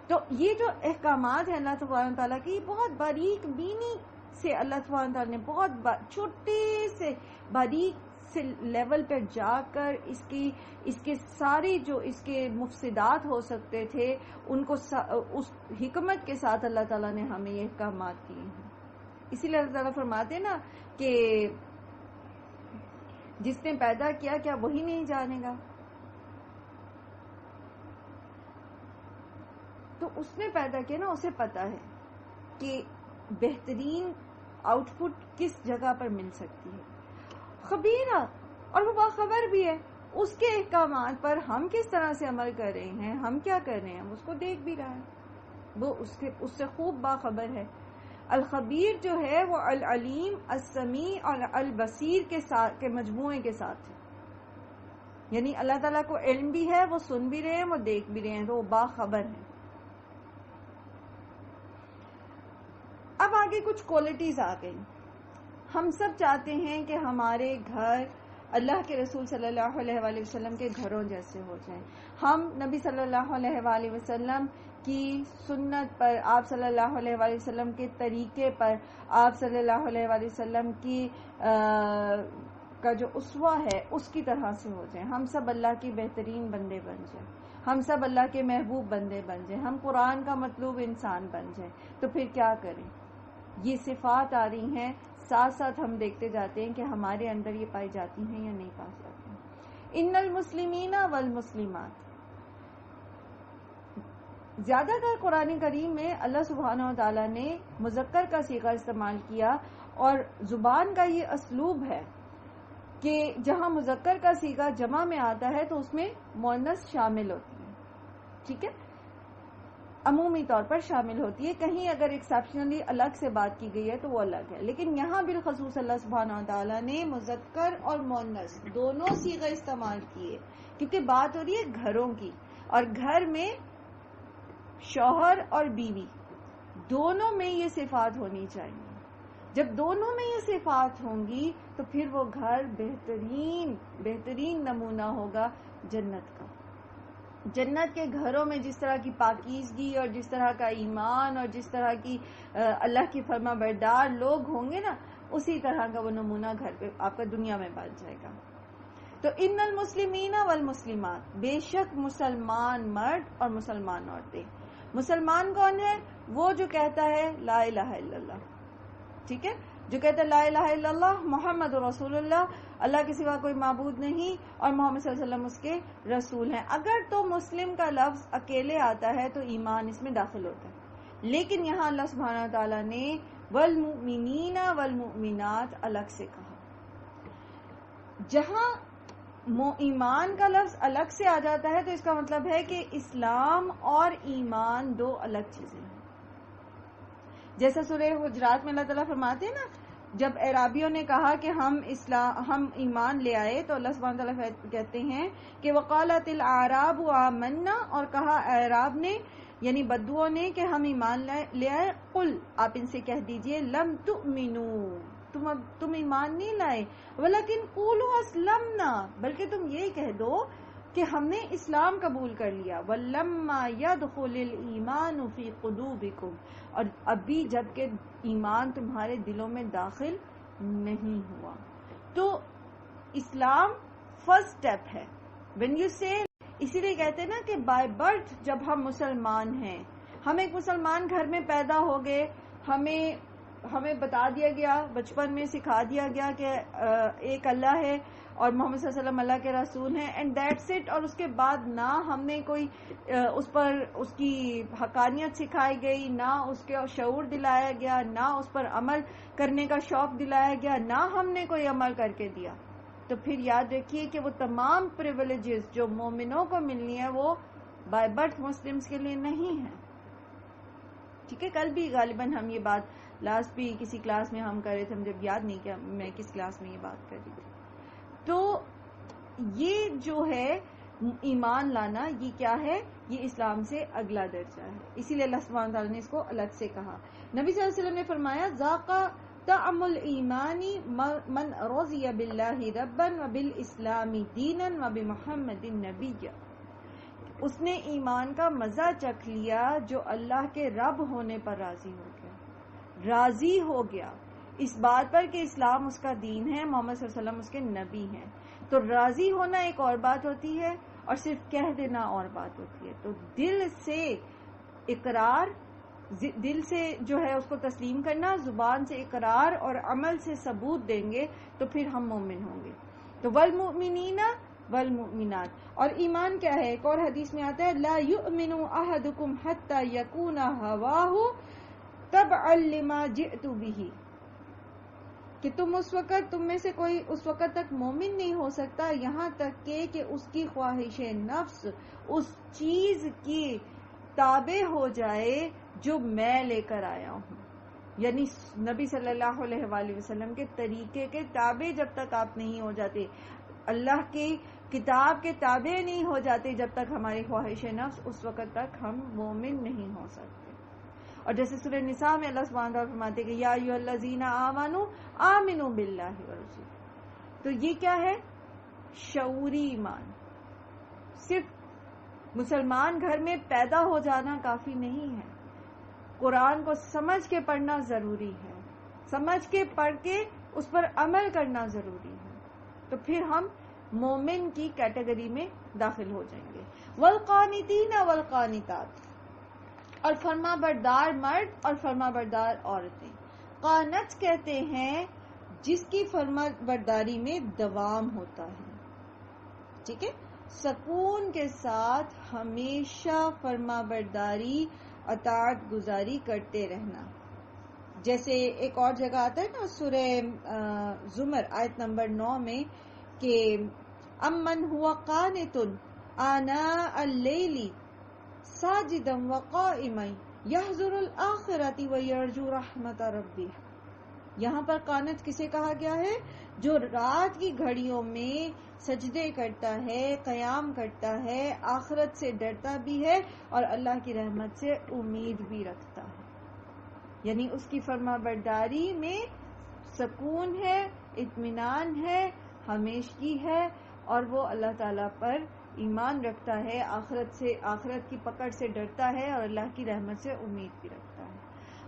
تو یہ جو احکامات ہیں اللہ سبحانہ تعالیٰ کی، بہت باریک بینی سے اللہ سبحانہ تعالیٰ نے بہت چھوٹے سے باریک سے لیول پر جا کر اس کے سارے جو اس کے مفسدات ہو سکتے تھے ان کو اس حکمت کے ساتھ اللہ تعالیٰ نے ہمیں یہ احکامات کیے ہیں. اسی لیے اللہ تعالیٰ فرماتے ہیں نا کہ جس نے پیدا کیا کیا وہی نہیں جانے گا. تو اس نے پیدا کیا نا، اسے پتا ہے کہ بہترین آؤٹ پٹ کس جگہ پر مل سکتی ہے. خبیرہ، اور وہ باخبر بھی ہے اس کے احکامات پر. ہم کس طرح سے عمل کر رہے ہیں، ہم کیا کر رہے ہیں، اس کو دیکھ بھی رہا ہے، وہ اس سے خوب باخبر ہے. الخبیر جو ہے وہ العلیم، السمیع اور البصیر کے مجموعے کے ساتھ ہے. یعنی اللہ تعالیٰ کو علم بھی ہے، وہ سن بھی رہے ہیں، وہ دیکھ بھی رہے ہیں، تو وہ باخبر ہیں. اب آگے کچھ کوالٹیز آ گئی. ہم سب چاہتے ہیں کہ ہمارے گھر اللہ کے رسول صلی اللہ علیہ وآلہ وسلم کے گھروں جیسے ہو جائیں. ہم نبی صلی اللہ علیہ وآلہ وسلم کی سنت پر، آپ صلی اللہ علیہ وآلہ وسلم کے طریقے پر، آپ صلی اللہ علیہ وآلہ وسلم کی کا جو اسوہ ہے اس کی طرح سے ہو جائیں. ہم سب اللہ کی بہترین بندے بن جائیں، ہم سب اللہ کے محبوب بندے بن جائیں، ہم قرآن کا مطلوب انسان بن جائیں. تو پھر کیا کریں؟ یہ صفات آ رہی ہیں، ساتھ ساتھ ہم دیکھتے جاتے ہیں کہ ہمارے اندر یہ پائی جاتی ہیں یا نہیں پائی جاتی ہیں. ان المسلمین والمسلمات، زیادہ تر قرآن کریم میں اللہ سبحانہ و تعالیٰ نے مذکر کا صیغہ استعمال کیا، اور زبان کا یہ اسلوب ہے کہ جہاں مذکر کا صیغہ جمع میں آتا ہے تو اس میں مؤنث شامل ہوتی ہے. ٹھیک ہے، عمومی طور پر شامل ہوتی ہے. کہیں اگر ایکسیپشنلی الگ سے بات کی گئی ہے تو وہ الگ ہے، لیکن یہاں بالخصوص اللہ سبحانہ و تعالیٰ نے مذکر اور مؤنث دونوں صیغے استعمال کیے، کیونکہ بات ہو رہی ہے گھروں کی، اور گھر میں شوہر اور بیوی دونوں میں یہ صفات ہونی چاہیے. جب دونوں میں یہ صفات ہوں گی تو پھر وہ گھر بہترین نمونہ ہوگا جنت کا. جنت کے گھروں میں جس طرح کی پاکیزگی اور جس طرح کا ایمان اور جس طرح کی اللہ کی فرما بردار لوگ ہوں گے نا، اسی طرح کا وہ نمونہ گھر پہ آپ کا دنیا میں بن جائے گا. تو ان المسلمین والمسلمات، بے شک مسلمان مرد اور مسلمان عورتیں. مسلمان کون ہے؟ وہ جو کہتا ہے لا الہ الا اللہ. ٹھیک ہے، جو کہتا ہے لا الہ الا اللہ محمد رسول اللہ، اللہ کے سوا کوئی معبود نہیں اور محمد صلی اللہ علیہ وسلم اس کے رسول ہیں. اگر تو مسلم کا لفظ اکیلے آتا ہے تو ایمان اس میں داخل ہوتا ہے، لیکن یہاں اللہ سبحانہ تعالیٰ نے والمؤمنین والمؤمنات الگ سے کہا. جہاں ایمان کا لفظ الگ سے آ جاتا ہے تو اس کا مطلب ہے کہ اسلام اور ایمان دو الگ چیزیں ہیں. جیسا سورہ حجرات میں اللہ تعالیٰ فرماتے ہیں نا، جب اعرابیوں نے کہا کہ ہم ایمان لے آئے تو اللہ سبحانہ تعالیٰ کہتے ہیں کہ وقالت الاعراب آمنا، اور کہا اعراب نے یعنی بدوؤں نے کہ ہم ایمان لے آئے. قل، آپ ان سے کہہ دیجئے لم تؤمنوا، تم ایمان نہیں لائے، ولیکن قولوا اسلمنا، بلکہ تم یہ کہہ دو کہ ہم نے اسلام قبول کر لیا. ولما يدخل الایمان فی قلوبکم، اور ابھی جبکہ ایمان تمہارے دلوں میں داخل نہیں ہوا. تو اسلام فرسٹ اسٹیپ ہے. when you say، اسی لیے کہتے ہیں نا کہ بائی برتھ جب ہم مسلمان ہیں، ہم ایک مسلمان گھر میں پیدا ہو گئے، ہمیں بتا دیا گیا، بچپن میں سکھا دیا گیا کہ ایک اللہ ہے اور محمد صلی اللہ علیہ وسلم اللہ کے رسول ہیں اینڈ دیٹس اٹ. اور اس کے بعد نہ ہم نے کوئی اس پر اس کی حقانیت سکھائی گئی، نہ اس کے شعور دلایا گیا، نہ اس پر عمل کرنے کا شوق دلایا گیا، نہ ہم نے کوئی عمل کر کے دیا، تو پھر یاد رکھیے کہ وہ تمام پریویلیجز جو مومنوں کو ملنی ہے وہ بائی برتھ مسلمز کے لیے نہیں ہیں. ٹھیک ہے، کل بھی غالباً ہم یہ بات لاسٹ بھی کسی کلاس میں ہم کر رہے تھے، مجھے یاد نہیں کہ میں کس کلاس میں یہ بات کر رہی تھی. تو یہ جو ہے ایمان لانا، یہ کیا ہے؟ یہ اسلام سے اگلا درجہ ہے. اسی لیے اللہ سبحانہ تعالیٰ نے اس کو الگ سے کہا. نبی صلی اللہ علیہ وسلم نے فرمایا ذاق طعم الایمان من رضی باللہ ربا وبالاسلام دینا وبمحمد نبیا. اس نے ایمان کا مزہ چکھ لیا جو اللہ کے رب ہونے پر راضی ہو گیا، راضی ہو گیا اس بات پر کہ اسلام اس کا دین ہے، محمد صلی اللہ علیہ وسلم اس کے نبی ہیں. تو راضی ہونا ایک اور بات ہوتی ہے اور صرف کہہ دینا اور بات ہوتی ہے. تو دل سے اقرار، دل سے جو ہے اس کو تسلیم کرنا، زبان سے اقرار اور عمل سے ثبوت دیں گے تو پھر ہم مومن ہوں گے. تو والمؤمنین والمؤمنات. اور ایمان کیا ہے؟ ایک اور حدیث میں آتا ہے لا یؤمن احدکم حتی یکون ہواہ تبعا لما جئت بہ، کہ تم میں سے کوئی اس وقت تک مومن نہیں ہو سکتا یہاں تک کہ اس کی خواہش نفس اس چیز کی تابع ہو جائے جو میں لے کر آیا ہوں. یعنی نبی صلی اللہ علیہ وآلہ وسلم کے طریقے کے تابع جب تک آپ نہیں ہو جاتے، اللہ کی کتاب کے تابع نہیں ہو جاتے جب تک ہماری خواہش نفس، اس وقت تک ہم مومن نہیں ہو سکتے. اور جیسے سورہ نساء میں اللہ سبحانہ وتعالیٰ فرماتے کہ یا ایھا الذین آمنوا آمنوا باللہ ورسولہ. تو یہ کیا ہے؟ شعوری ایمان. صرف مسلمان گھر میں پیدا ہو جانا کافی نہیں ہے، قرآن کو سمجھ کے پڑھنا ضروری ہے، سمجھ کے پڑھ کے اس پر عمل کرنا ضروری ہے، تو پھر ہم مومن کی کیٹیگری میں داخل ہو جائیں گے. والقانتین والقانتات. اور فرما بردار مرد اور فرما بردار عورتیں. قانت کہتے ہیں جس کی فرما برداری میں دوام ہوتا ہے. ٹھیک ہے، سکون کے ساتھ ہمیشہ فرما برداری اطاعت گزاری کرتے رہنا. جیسے ایک اور جگہ آتا ہے نا سورہ زمر آیت نمبر 9 میں کہ امن ہوا قانت آناء اللیل ساجدا وقائما یحذر الآخرۃ ویرجو رحمت ربہ. یہاں پر قانت کسے کہا گیا ہے؟ جو رات کی گھڑیوں میں سجدے کرتا ہے، قیام کرتا ہے، آخرت سے ڈرتا بھی ہے اور اللہ کی رحمت سے امید بھی رکھتا ہے. یعنی اس کی فرما برداری میں سکون ہے، اطمینان ہے، ہمیشگی ہے، اور وہ اللہ تعالیٰ پر ایمان رکھتا ہے، آخرت کی پکڑ سے ڈرتا ہے اور اللہ کی رحمت سے امید بھی رکھتا ہے.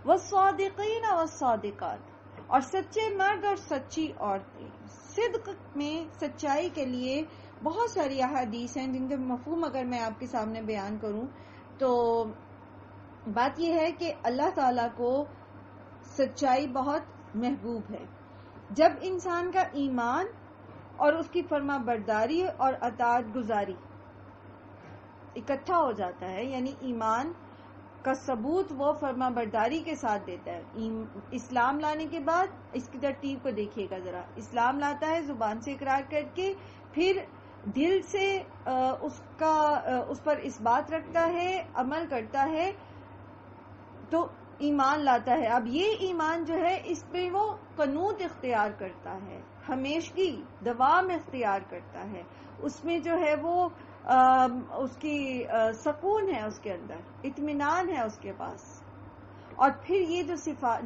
والصادقین والصادقات. اور سچے مرد اور سچی عورتیں. صدق میں سچائی کے لیے بہت ساری احادیث ہیں جن کے مفہوم اگر میں آپ کے سامنے بیان کروں تو بات یہ ہے کہ اللہ تعالیٰ کو سچائی بہت محبوب ہے. جب انسان کا ایمان اور اس کی فرما برداری اور اطاعت گزاری اکٹھا ہو جاتا ہے، یعنی ایمان کا ثبوت وہ فرما برداری کے ساتھ دیتا ہے. اسلام لانے کے بعد اس کی ترتیب کو دیکھیے گا ذرا. اسلام لاتا ہے زبان سے اقرار کر کے، پھر دل سے اس پر اس بات رکھتا ہے، عمل کرتا ہے، تو ایمان لاتا ہے. اب یہ ایمان جو ہے اس پہ وہ قنوت اختیار کرتا ہے، ہمیشگی دوام اختیار کرتا ہے. اس میں جو ہے وہ اس کی سکون ہے، اس کے اندر اطمینان ہے اس کے پاس. اور پھر یہ جو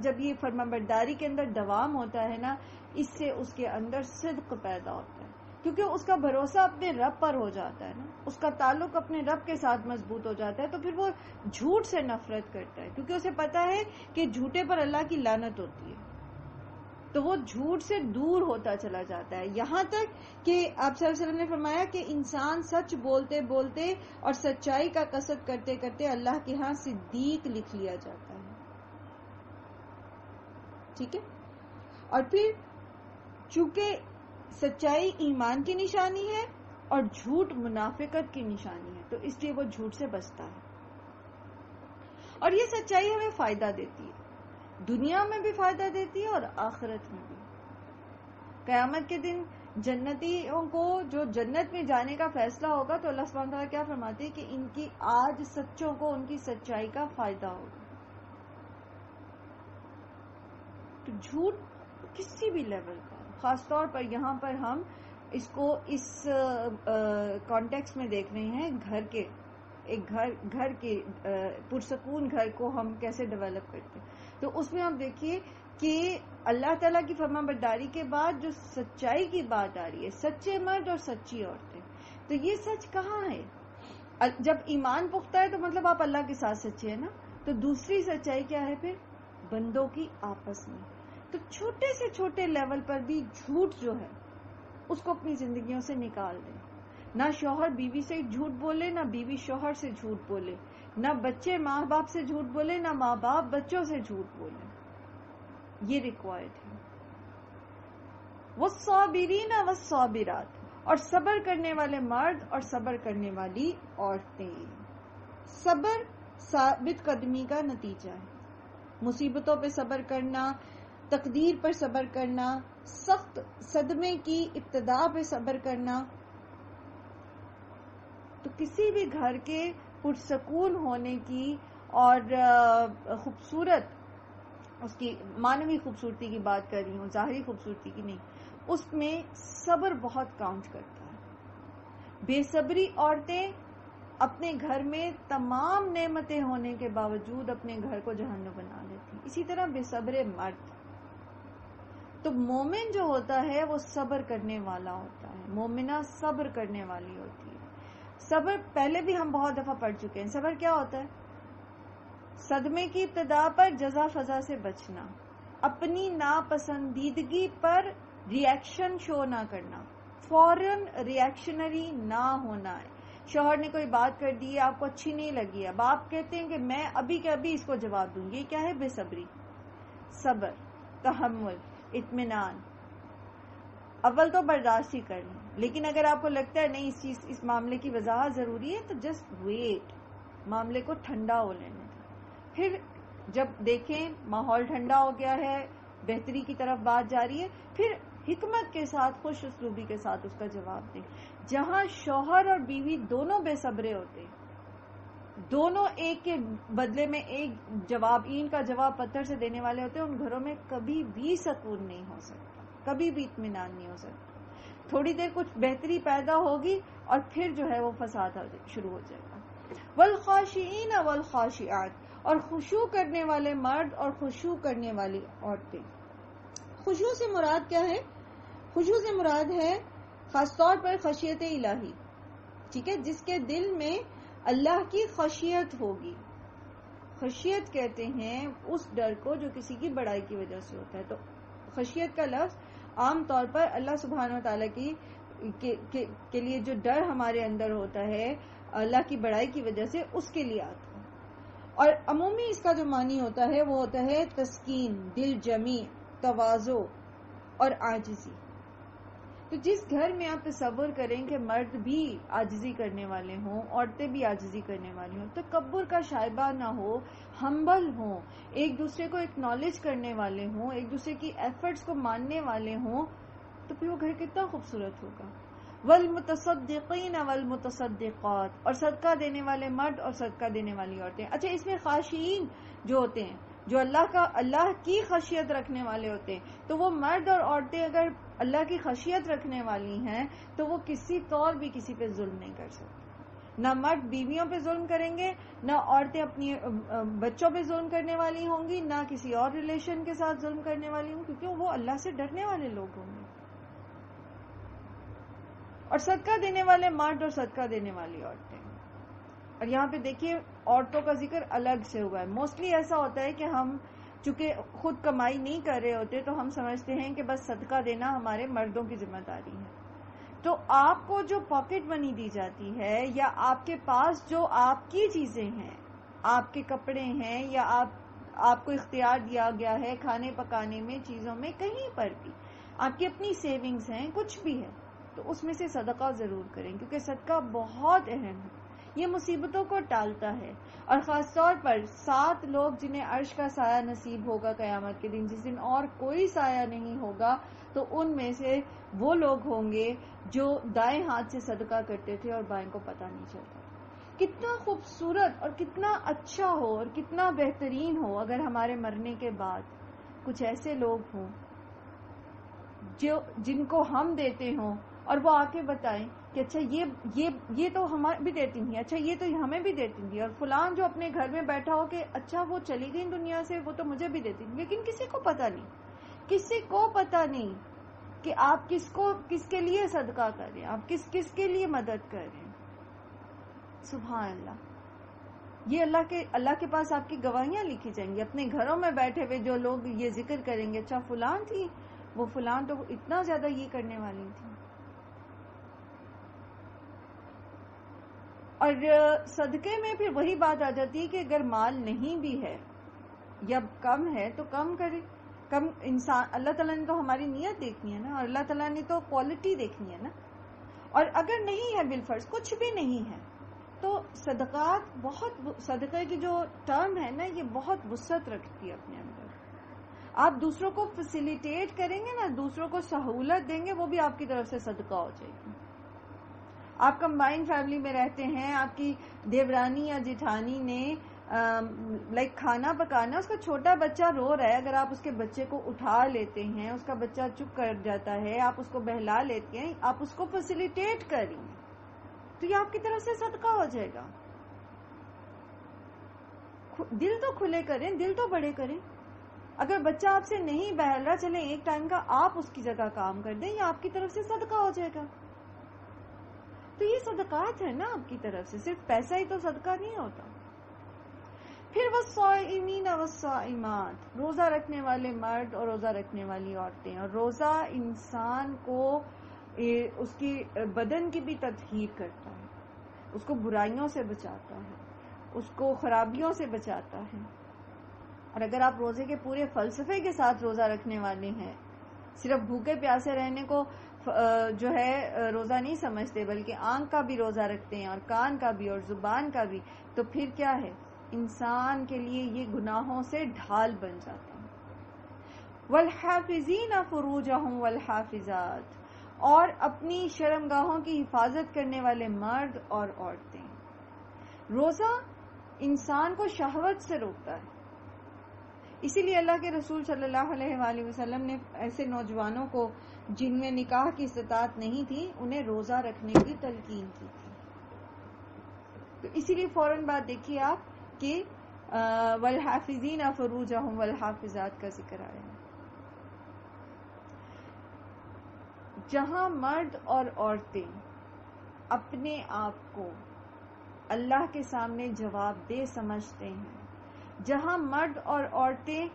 جب یہ فرما برداری کے اندر دوام ہوتا ہے نا، اس سے اس کے اندر صدق پیدا ہوتا ہے، کیونکہ اس کا بھروسہ اپنے رب پر ہو جاتا ہے نا، اس کا تعلق اپنے رب کے ساتھ مضبوط ہو جاتا ہے. تو پھر وہ جھوٹ سے نفرت کرتا ہے، کیونکہ اسے پتا ہے کہ جھوٹے پر اللہ کی لعنت ہوتی ہے. تو وہ جھوٹ سے دور ہوتا چلا جاتا ہے، یہاں تک کہ آپ صلی اللہ علیہ وسلم نے فرمایا کہ انسان سچ بولتے بولتے اور سچائی کا قصد کرتے کرتے اللہ کے ہاں صدیق لکھ لیا جاتا ہے. ٹھیک ہے. اور پھر چونکہ سچائی ایمان کی نشانی ہے اور جھوٹ منافقت کی نشانی ہے، تو اس لیے وہ جھوٹ سے بچتا ہے. اور یہ سچائی ہمیں فائدہ دیتی ہے، دنیا میں بھی فائدہ دیتی ہے اور آخرت میں بھی. قیامت کے دن جنتیوں کو جو جنت میں جانے کا فیصلہ ہوگا تو اللہ سبحانہ وتعالیٰ کیا فرماتے ہیں کہ ان کی آج سچوں کو ان کی سچائی کا فائدہ ہوگا. تو جھوٹ کسی بھی لیول کا، خاص طور پر یہاں پر ہم اس کو اس کانٹیکس میں دیکھ رہے ہیں گھر کے، ایک گھر کے پرسکون گھر کو ہم کیسے ڈیولپ کرتے ہیں. تو اس میں آپ دیکھیے کہ اللہ تعالیٰ کی فرما برداری کے بعد جو سچائی کی بات آ رہی ہے، سچے مرد اور سچی عورتیں، تو یہ سچ کہاں ہے؟ جب ایمان پختہ ہے تو مطلب آپ اللہ کے ساتھ سچے ہیں نا. تو دوسری سچائی کیا ہے پھر؟ بندوں کی آپس میں. تو چھوٹے سے چھوٹے لیول پر بھی جھوٹ جو ہے اس کو اپنی زندگیوں سے نکال دیں. نہ شوہر بیوی سے جھوٹ بولے، نہ بیوی شوہر سے جھوٹ بولے، نہ بچے ماں باپ سے جھوٹ بولے، نہ ماں باپ بچوں سے جھوٹ بولے. یہ ریکوائرڈ ہے. والصابرین والصابرات، اور صبر کرنے والے مرد اور صبر کرنے والی عورتیں. صبر ثابت قدمی کا نتیجہ ہے. مصیبتوں پہ صبر کرنا، تقدیر پر صبر کرنا، سخت صدمے کی ابتدا پہ صبر کرنا. تو کسی بھی گھر کے پرسکون ہونے کی اور خوبصورت، اس کی معنوی خوبصورتی کی بات کر رہی ہوں، ظاہری خوبصورتی کی نہیں، اس میں صبر بہت کاؤنٹ کرتا ہے. بے صبری عورتیں اپنے گھر میں تمام نعمتیں ہونے کے باوجود اپنے گھر کو جہنم بنا لیتی. اسی طرح بے صبر مرد. تو مومن جو ہوتا ہے وہ صبر کرنے والا ہوتا ہے، مومنہ صبر کرنے والی ہوتی ہے. صبر پہلے بھی ہم بہت دفعہ پڑھ چکے ہیں. صبر کیا ہوتا ہے؟ صدمے کی ابتدا پر جزا فضا سے بچنا، اپنی ناپسندیدگی پر ریئیکشن شو نہ کرنا، فوراً ریئیکشنری نہ ہونا ہے. شوہر نے کوئی بات کر دی ہے، آپ کو اچھی نہیں لگی، اب آپ کہتے ہیں کہ میں ابھی کے ابھی اس کو جواب دوں گی. یہ کیا ہے؟ بے صبری. صبر، تحمل، اطمینان. اول تو برداشت ہی کر لیں، لیکن اگر آپ کو لگتا ہے نہیں اس معاملے کی وضاحت ضروری ہے تو جسٹ ویٹ، معاملے کو ٹھنڈا ہو لینے دیں. پھر جب دیکھیں ماحول ٹھنڈا ہو گیا ہے، بہتری کی طرف بات جاری ہے، پھر حکمت کے ساتھ، خوش اسلوبی کے ساتھ اس کا جواب دیں. جہاں شوہر اور بیوی دونوں بے صبرے ہوتے ہیں، دونوں ایک کے بدلے میں ایک جواب، این کا جواب پتھر سے دینے والے ہوتے ہیں، ان گھروں میں کبھی بھی سکون نہیں ہو سکتا، کبھی بھی اطمینان نہیں ہو سکتا. تھوڑی دیر کچھ بہتری پیدا ہوگی اور پھر جو ہے وہ فساد شروع ہو جائے گا. والخاشعین والخاشعات، اور خشوع کرنے والے مرد اور خشوع کرنے والی عورتیں. خشوع سے مراد کیا ہے؟ خشوع سے مراد ہے خاص طور پر خشیت الہی، ٹھیک ہے، جس کے دل میں اللہ کی خشیت ہوگی. خشیت کہتے ہیں اس ڈر کو جو کسی کی بڑائی کی وجہ سے ہوتا ہے. تو خشیت کا لفظ عام طور پر اللہ سبحانہ وتعالیٰ کے لیے جو ڈر ہمارے اندر ہوتا ہے اللہ کی بڑائی کی وجہ سے، اس کے لیے آتا ہے. اور عمومی اس کا جو معنی ہوتا ہے وہ ہوتا ہے تسکین، دل جمی، تواضع اور عاجزی. تو جس گھر میں آپ تصور کریں کہ مرد بھی عاجزی کرنے والے ہوں، عورتیں بھی عاجزی کرنے والی ہوں، تکبر کا شائبہ نہ ہو، ہمبل ہوں، ایک دوسرے کو اکنالج کرنے والے ہوں، ایک دوسرے کی ایفرٹس کو ماننے والے ہوں، تو پھر وہ گھر کتنا خوبصورت ہوگا. والمتصدقین والمتصدقات، اور صدقہ دینے والے مرد اور صدقہ دینے والی عورتیں. اچھا، اس میں خاشعین جو ہوتے ہیں، جو اللہ کی خشیت رکھنے والے ہوتے ہیں، تو وہ مرد اور عورتیں اگر اللہ کی خشیت رکھنے والی ہیں تو وہ کسی طور بھی کسی پہ ظلم نہیں کر سکتے. نہ مرد بیویوں پہ ظلم کریں گے، نہ عورتیں اپنی بچوں پہ ظلم کرنے والی ہوں گی، نہ کسی اور ریلیشن کے ساتھ ظلم کرنے والی ہوں، کیونکہ وہ اللہ سے ڈرنے والے لوگ ہوں گے. اور صدقہ دینے والے مرد اور صدقہ دینے والی عورتیں. اور یہاں پہ دیکھیے عورتوں کا ذکر الگ سے ہوا ہے. موسٹلی ایسا ہوتا ہے کہ ہم چونکہ خود کمائی نہیں کر رہے ہوتے تو ہم سمجھتے ہیں کہ بس صدقہ دینا ہمارے مردوں کی ذمہ داری ہے. تو آپ کو جو پاکٹ منی دی جاتی ہے، یا آپ کے پاس جو آپ کی چیزیں ہیں، آپ کے کپڑے ہیں، یا آپ کو اختیار دیا گیا ہے کھانے پکانے میں، چیزوں میں، کہیں پر بھی، آپ کی اپنی سیونگز ہیں، کچھ بھی ہے، تو اس میں سے صدقہ ضرور کریں، کیونکہ صدقہ بہت اہم ہے، یہ مصیبتوں کو ٹالتا ہے. اور خاص طور پر 7 لوگ جنہیں عرش کا سایہ نصیب ہوگا قیامت کے دن، جس دن اور کوئی سایہ نہیں ہوگا، تو ان میں سے وہ لوگ ہوں گے جو دائیں ہاتھ سے صدقہ کرتے تھے اور بائیں کو پتہ نہیں چلتا. کتنا خوبصورت اور کتنا اچھا ہو اور کتنا بہترین ہو اگر ہمارے مرنے کے بعد کچھ ایسے لوگ ہوں جن کو ہم دیتے ہوں اور وہ آ کے بتائیں کہ اچھا یہ تو ہمیں بھی دیتی تھی، اچھا یہ تو ہمیں بھی دیتی تھی، اور فلان جو اپنے گھر میں بیٹھا ہو کہ اچھا وہ چلی گئی دنیا سے، وہ تو مجھے بھی دیتی تھی. لیکن کسی کو پتہ نہیں کہ آپ کس کے لیے صدقہ کر رہے ہیں، آپ کس کے لیے مدد کر رہے ہیں. سبحان اللہ. یہ اللہ کے پاس آپ کی گواہیاں لکھی جائیں گی. اپنے گھروں میں بیٹھے ہوئے جو لوگ یہ ذکر کریں گے، اچھا فلان تھی، وہ فلان تو اتنا زیادہ یہ کرنے والی تھی. اور صدقے میں پھر وہی بات آ جاتی ہے کہ اگر مال نہیں بھی ہے یا کم ہے تو کم کرے. کم انسان، اللہ تعالیٰ نے تو ہماری نیت دیکھنی ہے نا، اور اللہ تعالیٰ نے تو کوالٹی دیکھنی ہے نا. اور اگر نہیں ہے بالفرض کچھ بھی نہیں ہے تو صدقے کی جو ٹرم ہے نا، یہ بہت وسعت رکھتی ہے اپنے اندر. آپ دوسروں کو فیسیلیٹیٹ کریں گے نا، دوسروں کو سہولت دیں گے، وہ بھی آپ کی طرف سے صدقہ ہو جائے گی. آپ کمبائنڈ فیملی میں رہتے ہیں، آپ کی دیورانی یا جیٹھانی نے کھانا پکانا، اس کا چھوٹا بچہ رو رہا ہے، اگر آپ اس کے بچے کو اٹھا لیتے ہیں، اس کا بچہ چپ کر جاتا ہے، آپ اس کو بہلا لیتے ہیں، آپ اس کو فیسیلیٹیٹ کریں گے، تو یہ آپ کی طرف سے صدقہ ہو جائے گا. دل تو کھلے کریں، دل تو بڑے کریں. اگر بچہ آپ سے نہیں بہل رہا، چلیں ایک ٹائم کا آپ اس کی جگہ کام کر دیں، یہ آپ کی طرف سے صدقہ ہو جائے گا. تو یہ صدقات ہے نا آپ کی طرف سے، صرف پیسہ ہی تو صدقہ نہیں ہوتا. پھر والصائمین والصائمات، روزہ رکھنے والے مرد اور روزہ رکھنے والی عورتیں. اور روزہ انسان کو اس کی بدن کی بھی تطہیر کرتا ہے، اس کو برائیوں سے بچاتا ہے، اس کو خرابیوں سے بچاتا ہے. اور اگر آپ روزے کے پورے فلسفے کے ساتھ روزہ رکھنے والے ہیں، صرف بھوکے پیاسے رہنے کو جو ہے روزہ نہیں سمجھتے، بلکہ آنکھ کا بھی روزہ رکھتے ہیں اور کان کا بھی اور زبان کا بھی، تو پھر کیا ہے، انسان کے لیے یہ گناہوں سے ڈھال بن جاتا ہے. والحافظین فروجہم والحافظات، اور اپنی شرمگاہوں کی حفاظت کرنے والے مرد اور عورتیں. روزہ انسان کو شہوت سے روکتا ہے. اسی لیے اللہ کے رسول صلی اللہ علیہ وآلہ وسلم نے ایسے نوجوانوں کو جن میں نکاح کی استطاعت نہیں تھی، انہیں روزہ رکھنے کی تلقین کی تھی. تو اسی لیے فوراً بات دیکھیے آپ کہ والحافظین فروجہم والحافظات کا ذکر آیا ہے. جہاں مرد اور عورتیں اپنے آپ کو اللہ کے سامنے جواب دہ سمجھتے ہیں، جہاں مرد اور عورتیں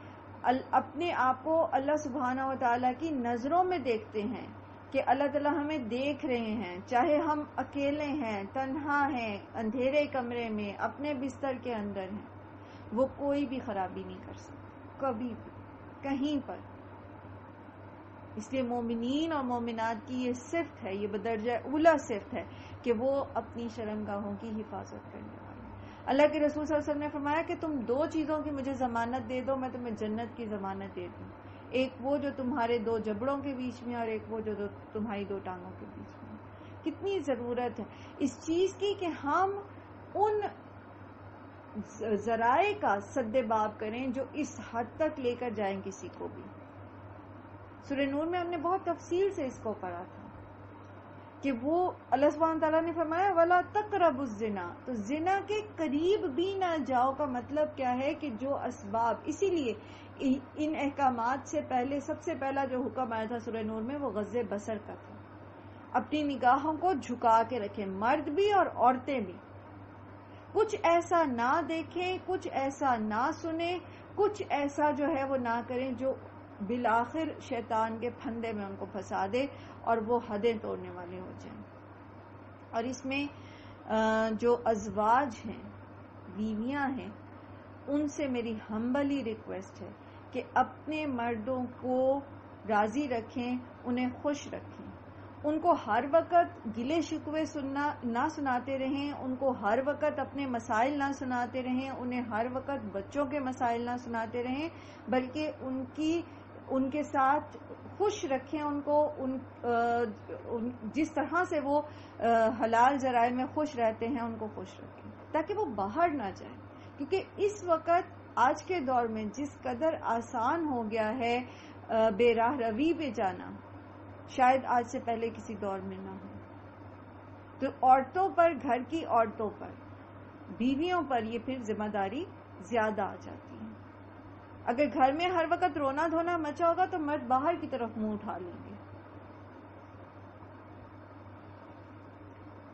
اپنے آپ کو اللہ سبحانہ و تعالیٰ کی نظروں میں دیکھتے ہیں کہ اللہ تعالیٰ ہمیں دیکھ رہے ہیں، چاہے ہم اکیلے ہیں، تنہا ہیں، اندھیرے کمرے میں، اپنے بستر کے اندر ہیں، وہ کوئی بھی خرابی نہیں کر سکتا کبھی بھی کہیں پر. اس لیے مومنین اور مومنات کی یہ صفت ہے، یہ بدرجہ اولا صفت ہے کہ وہ اپنی شرمگاہوں کی حفاظت کرنے والے. اللہ کے رسول صلی اللہ علیہ وسلم نے فرمایا کہ تم 2 چیزوں کی مجھے ضمانت دے دو، میں تمہیں جنت کی ضمانت دے دوں. ایک وہ جو تمہارے 2 جبڑوں کے بیچ میں، اور ایک وہ جو تمہاری 2 ٹانگوں کے بیچ میں. کتنی ضرورت ہے اس چیز کی کہ ہم ان ذرائع کا سد باب کریں جو اس حد تک لے کر جائیں کسی کو بھی. سورہ نور میں ہم نے بہت تفصیل سے اس کو پڑھا تھا کہ وہ اللہ سبحانہ تعالیٰ نے فرمایا وَلَا تَقْرَبُوا الزِّنَا، تو زنا کے قریب بھی نہ جاؤ کا مطلب کیا ہے کہ جو اسباب، اسی لیے ان احکامات سے پہلے سب سے پہلا جو حکم آیا تھا سورہ نور میں وہ غض بصر کا تھا. اپنی نگاہوں کو جھکا کے رکھیں، مرد بھی اور عورتیں بھی. کچھ ایسا نہ دیکھیں، کچھ ایسا نہ سنیں، کچھ ایسا جو ہے وہ نہ کریں جو بالآخر شیطان کے پھندے میں ان کو پھنسا دے اور وہ حدیں توڑنے والے ہو جائیں. اور اس میں جو ازواج ہیں، بیویاں ہیں، ان سے میری ہمبلی ریکویسٹ ہے کہ اپنے مردوں کو راضی رکھیں، انہیں خوش رکھیں. ان کو ہر وقت گلے شکوے نہ سناتے رہیں، ان کو ہر وقت اپنے مسائل نہ سناتے رہیں، انہیں ہر وقت بچوں کے مسائل نہ سناتے رہیں، بلکہ ان کے ساتھ خوش رکھیں. ان کو جس طرح سے وہ حلال ذرائع میں خوش رہتے ہیں ان کو خوش رکھیں تاکہ وہ باہر نہ جائیں. کیونکہ اس وقت آج کے دور میں جس قدر آسان ہو گیا ہے بے راہ روی پہ جانا، شاید آج سے پہلے کسی دور میں نہ ہو. تو عورتوں پر، گھر کی عورتوں پر، بیویوں پر یہ پھر ذمہ داری زیادہ آ جاتی ہے. اگر گھر میں ہر وقت رونا دھونا مچا ہوگا تو مرد باہر کی طرف منہ اٹھا لیں گے.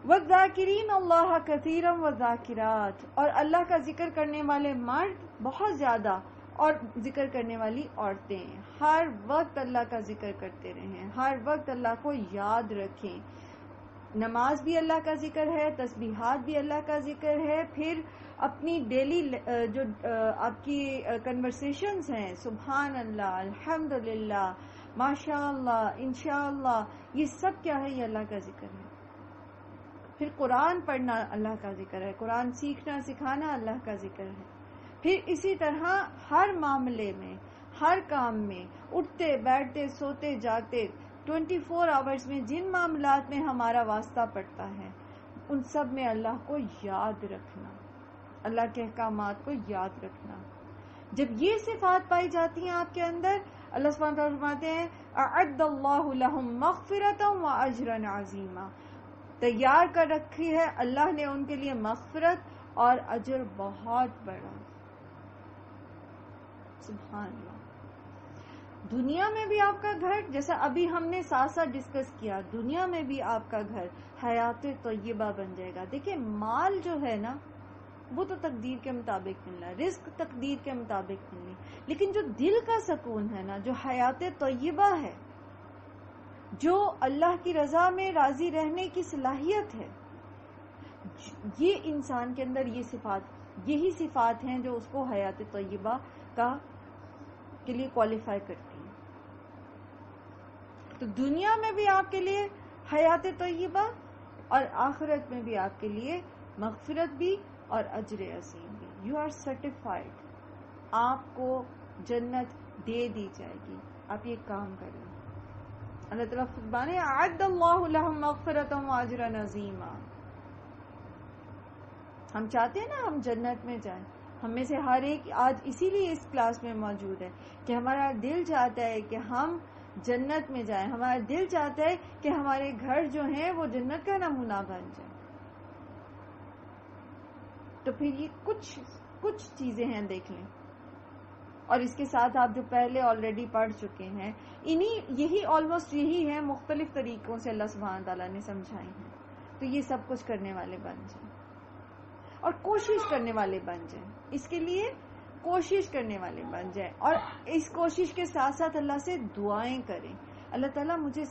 وَالذَّاكِرِينَ اللَّهَ كَثِيرًا وَالذَّاكِرَاتِ، اور اللہ کا ذکر کرنے والے مرد بہت زیادہ، اور ذکر کرنے والی عورتیں ہر وقت اللہ کا ذکر کرتے رہیں، ہر وقت اللہ کو یاد رکھیں. نماز بھی اللہ کا ذکر ہے، تسبیحات بھی اللہ کا ذکر ہے. پھر اپنی ڈیلی جو آپ کی کنورسیشنز ہیں، سبحان اللہ، الحمدللہ، ماشاء اللہ، انشاءاللہ، یہ سب کیا ہے؟ یہ اللہ کا ذکر ہے. پھر قرآن پڑھنا اللہ کا ذکر ہے، قرآن سیکھنا سکھانا اللہ کا ذکر ہے. پھر اسی طرح ہر معاملے میں، ہر کام میں، اٹھتے بیٹھتے سوتے جاگتے 24 آورز میں جن معاملات میں ہمارا واسطہ پڑتا ہے ان سب میں اللہ کو یاد رکھنا، اللہ کے احکامات کو یاد رکھنا. جب یہ صفات پائی جاتی ہیں آپ کے اندر، اللہ سبحانہ وتعالیٰ فرماتے ہیں اعد اللہ لہم مغفرۃ واجرا عظیما، تیار کر رکھی ہے اللہ نے ان کے لیے مغفرت اور اجر بہت بڑا. سبحان اللہ. دنیا میں بھی آپ کا گھر، جیسا ابھی ہم نے ساتھ ساتھ ڈسکس کیا، دنیا میں بھی آپ کا گھر حیات طیبہ بن جائے گا. دیکھیں مال جو ہے نا وہ تو تقدیر کے مطابق ملنا ہے، رزق تقدیر کے مطابق ملنی، لیکن جو دل کا سکون ہے نا، جو حیات طیبہ ہے، جو اللہ کی رضا میں راضی رہنے کی صلاحیت ہے، یہ انسان کے اندر یہی صفات ہیں جو اس کو حیات طیبہ کے لیے کوالیفائی کرتی ہیں. تو دنیا میں بھی آپ کے لیے حیات طیبہ اور آخرت میں بھی آپ کے لیے مغفرت بھی اور اجر عظیم بھی. یو آر سرٹیفائڈ، آپ کو جنت دے دی جائے گی. آپ یہ کام کریں. اللہ تعالیٰ فرمانے اعد اللہ لہم مغفرۃ واجرا عظیما. ہم چاہتے ہیں نا ہم جنت میں جائیں. ہم میں سے ہر ایک آج اسی لیے اس کلاس میں موجود ہے کہ ہمارا دل چاہتا ہے کہ ہم جنت میں جائیں. ہمارا دل چاہتا ہے کہ ہمارے گھر جو ہیں وہ جنت کا نمونہ بن جائیں. تو پھر یہ کچھ چیزیں ہیں، دیکھ لیں. اور اس کے ساتھ آپ جو پہلے آلریڈی پڑھ چکے ہیں، آلموسٹ یہی ہے، مختلف طریقوں سے اللہ سبحانہ تعالیٰ نے سمجھائی ہیں. تو یہ سب کچھ کرنے والے بن جائیں اور کوشش کرنے والے بن جائیں. اس کے لیے کوشش کرنے والے بن جائیں اور اس کوشش کے ساتھ ساتھ اللہ سے دعائیں کریں. اللہ تعالیٰ مجھے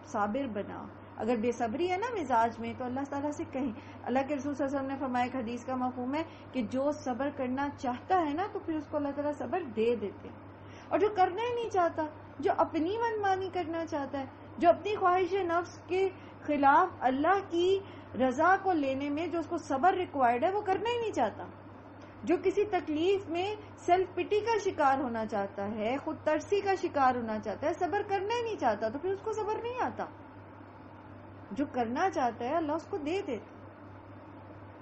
صابر بنا. اگر بے صبری ہے نا مزاج میں تو اللہ تعالیٰ سے کہیں. اللہ کے رسول صلی اللہ علیہ وسلم نے فرمایا، ایک حدیث کا مفہوم ہے کہ جو صبر کرنا چاہتا ہے نا تو پھر اس کو اللہ تعالیٰ صبر دے دیتے. اور جو کرنا ہی نہیں چاہتا، جو اپنی منمانی کرنا چاہتا ہے، جو اپنی خواہش نفس کے خلاف اللہ کی رضا کو لینے میں جو اس کو صبر ریکوائرڈ ہے وہ کرنا ہی نہیں چاہتا، جو کسی تکلیف میں سیلف پٹی کا شکار ہونا چاہتا ہے، خود ترسی کا شکار ہونا چاہتا ہے، صبر کرنا ہی نہیں چاہتا، تو پھر اس کو صبر نہیں آتا. جو کرنا چاہتا ہے اللہ اس کو دے دیتا.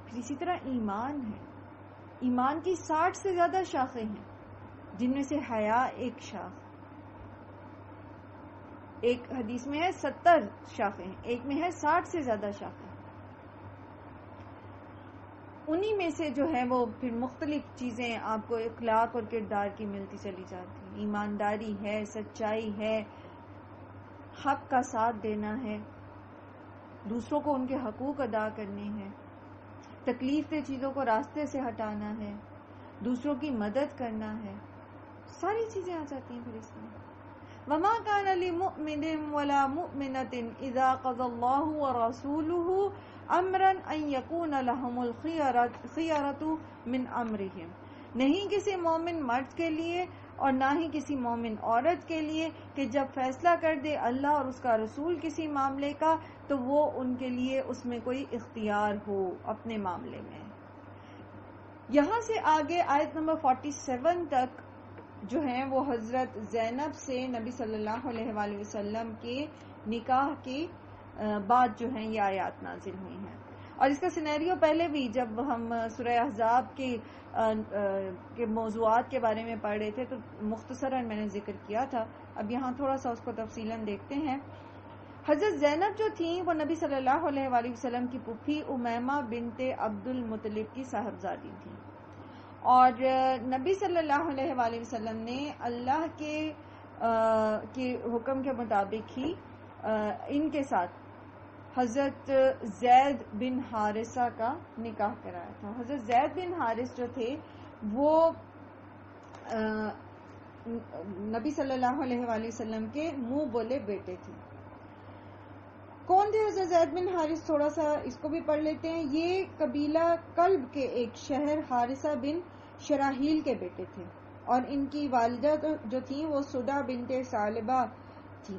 پھر اسی طرح ایمان ہے. ایمان کی 60 سے زیادہ شاخیں ہیں، جن میں سے حیا ایک شاخ. ایک حدیث میں ہے 70 شاخیں ہیں، ایک میں ہے 60 سے زیادہ شاخیں. انہی میں سے جو ہے وہ پھر مختلف چیزیں آپ کو اخلاق اور کردار کی ملتی چلی جاتی ہیں. ایمانداری ہے، سچائی ہے، حق کا ساتھ دینا ہے، دوسروں کو ان کے حقوق ادا کرنے ہیں، تکلیف دہ چیزوں کو راستے سے ہٹانا ہے، دوسروں کی مدد کرنا ہے. ساری چیزیں آ جاتی ہیں پھر اس میں. وما كان لمؤمن ولا مؤمنة اذا قضى الله ورسوله امرا ان يكون لهم الخيرة من امرهم. نہیں کسی مومن مرد کے لیے اور نہ ہی کسی مومن عورت کے لیے کہ جب فیصلہ کر دے اللہ اور اس کا رسول کسی معاملے کا تو وہ ان کے لیے اس میں کوئی اختیار ہو اپنے معاملے میں. یہاں سے آگے آیت نمبر 47 تک جو ہیں وہ حضرت زینب سے نبی صلی اللہ علیہ وآلہ وسلم کے نکاح کی بعد جو ہیں یہ آیات نازل ہوئی ہیں. اور اس کا سینیریو پہلے بھی جب ہم سورہ احزاب کے موضوعات کے بارے میں پڑھ رہے تھے تو مختصراً میں نے ذکر کیا تھا. اب یہاں تھوڑا سا اس کو تفصیلاً دیکھتے ہیں. حضرت زینب جو تھیں وہ نبی صلی اللہ علیہ وآلہ وسلم کی پھوپھی امیمہ بنت عبد المطلب کی صاحبزادی تھیں، اور نبی صلی اللہ علیہ وآلہ وسلم نے اللہ کے حکم کے مطابق ہی ان کے ساتھ حضرت زید بن حارثہ کا نکاح کرایا تھا. حضرت زید بن حارث جو تھے وہ نبی صلی اللہ علیہ وآلہ وسلم کے منہ بولے بیٹے تھے. کون تھے حضرت زید بن حارث؟ تھوڑا سا اس کو بھی پڑھ لیتے ہیں. یہ قبیلہ کلب کے ایک شہر حارثہ بن شراحیل کے بیٹے تھے، اور ان کی والدہ جو تھیں وہ سدہ بنت ثعلبہ تھی.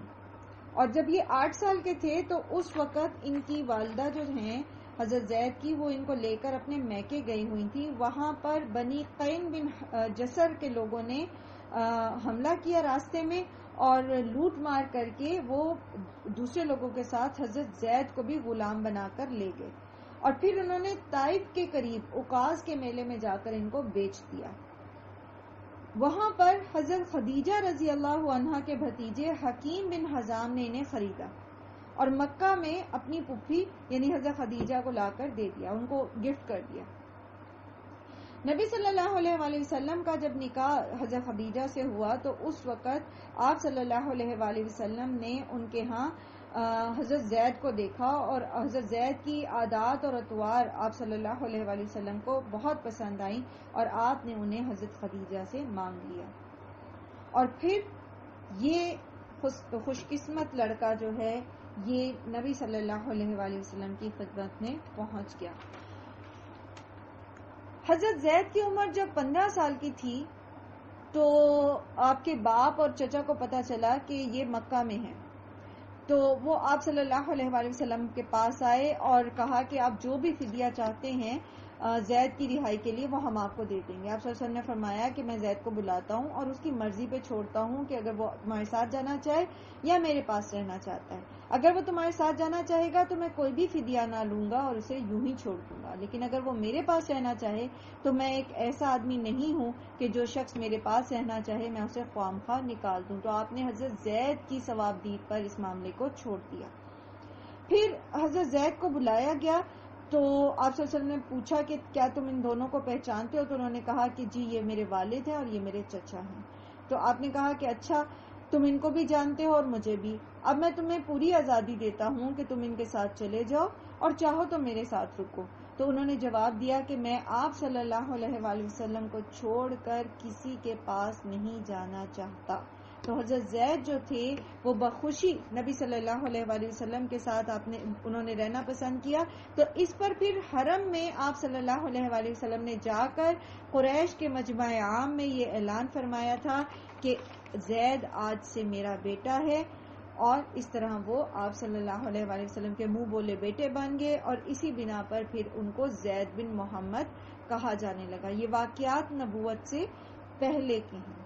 اور جب یہ 8 سال کے تھے تو اس وقت ان کی والدہ جو ہیں حضرت زید کی وہ ان کو لے کر اپنے میکے گئی ہوئی تھی. وہاں پر بنی قین بن جسر کے لوگوں نے حملہ کیا راستے میں اور لوٹ مار کر کے وہ دوسرے لوگوں کے ساتھ حضرت زید کو بھی غلام بنا کر لے گئے، اور پھر انہوں نے طائف کے قریب اوقاز کے میلے میں جا کر ان کو بیچ دیا. وہاں پر حضرت خدیجہ رضی اللہ عنہا کے بھتیجے حکیم بن حزام نے انہیں خریدا اور مکہ میں اپنی پھوپھی یعنی حضرت خدیجہ کو لا کر دے دیا، ان کو گفٹ کر دیا. نبی صلی اللہ علیہ وآلہ وسلم کا جب نکاح حضرت خدیجہ سے ہوا تو اس وقت آپ صلی اللہ علیہ وآلہ وسلم نے ان کے ہاں حضرت زید کو دیکھا، اور حضرت زید کی عادات اور اطوار آپ صلی اللہ علیہ وآلہ وسلم کو بہت پسند آئیں، اور آپ نے انہیں حضرت خدیجہ سے مانگ لیا. اور پھر یہ خوش قسمت لڑکا جو ہے یہ نبی صلی اللہ علیہ وآلہ وسلم کی خدمت میں پہنچ گیا. حضرت زید کی عمر جب 15 سال کی تھی تو آپ کے باپ اور چچا کو پتا چلا کہ یہ مکہ میں ہیں، تو وہ آپ صلی اللہ علیہ وآلہ وسلم کے پاس آئے اور کہا کہ آپ جو بھی فدیہ چاہتے ہیں زید کی رہائی کے لیے وہ ہم آپ کو دے دیں گے. آپ صلی اللہ علیہ وسلم نے فرمایا کہ میں زید کو بلاتا ہوں اور اس کی مرضی پہ چھوڑتا ہوں کہ اگر وہ تمہارے ساتھ جانا چاہے یا میرے پاس رہنا چاہتا ہے. اگر وہ تمہارے ساتھ جانا چاہے گا تو میں کوئی بھی فدیہ نہ لوں گا اور اسے یوں ہی چھوڑ دوں گا، لیکن اگر وہ میرے پاس رہنا چاہے تو میں ایک ایسا آدمی نہیں ہوں کہ جو شخص میرے پاس رہنا چاہے میں اسے خواہ خواہ نکال دوں. تو آپ نے حضرت زید کی ثوابدید پر اس معاملے کو چھوڑ دیا. پھر حضرت زید کو بلایا گیا تو آپ صلی اللہ علیہ وسلم نے پوچھا کہ کیا تم ان دونوں کو پہچانتے ہو؟ تو انہوں نے کہا کہ جی یہ میرے والد ہیں اور یہ میرے چچا ہیں. تو آپ نے کہا کہ اچھا تم ان کو بھی جانتے ہو اور مجھے بھی، اب میں تمہیں پوری آزادی دیتا ہوں کہ تم ان کے ساتھ چلے جاؤ اور چاہو تو میرے ساتھ رکو. تو انہوں نے جواب دیا کہ میں آپ صلی اللہ علیہ وآلہ وسلم کو چھوڑ کر کسی کے پاس نہیں جانا چاہتا. تو حضرت زید جو تھے وہ بخوشی نبی صلی اللہ علیہ وآلہ وسلم کے ساتھ انہوں نے رہنا پسند کیا. تو اس پر پھر حرم میں آپ صلی اللہ علیہ وآلہ وسلم نے جا کر قریش کے مجمع عام میں یہ اعلان فرمایا تھا کہ زید آج سے میرا بیٹا ہے، اور اس طرح وہ آپ صلی اللہ علیہ وآلہ وسلم کے منہ بولے بیٹے بن گئے، اور اسی بنا پر پھر ان کو زید بن محمد کہا جانے لگا. یہ واقعات نبوت سے پہلے کے ہیں،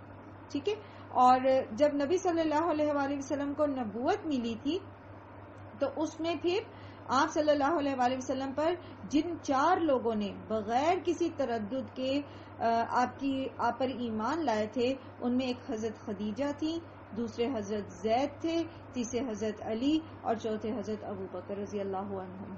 ٹھیک ہے. اور جب نبی صلی اللہ علیہ وآلہ وسلم کو نبوت ملی تھی تو اس میں پھر آپ صلی اللہ علیہ وآلہ وسلم پر جن 4 لوگوں نے بغیر کسی تردد کے آپ پر ایمان لائے تھے ان میں ایک حضرت خدیجہ تھی، دوسرے حضرت زید تھے، تیسرے حضرت علی اور چوتھے حضرت ابو بکر رضی اللہ عنہ.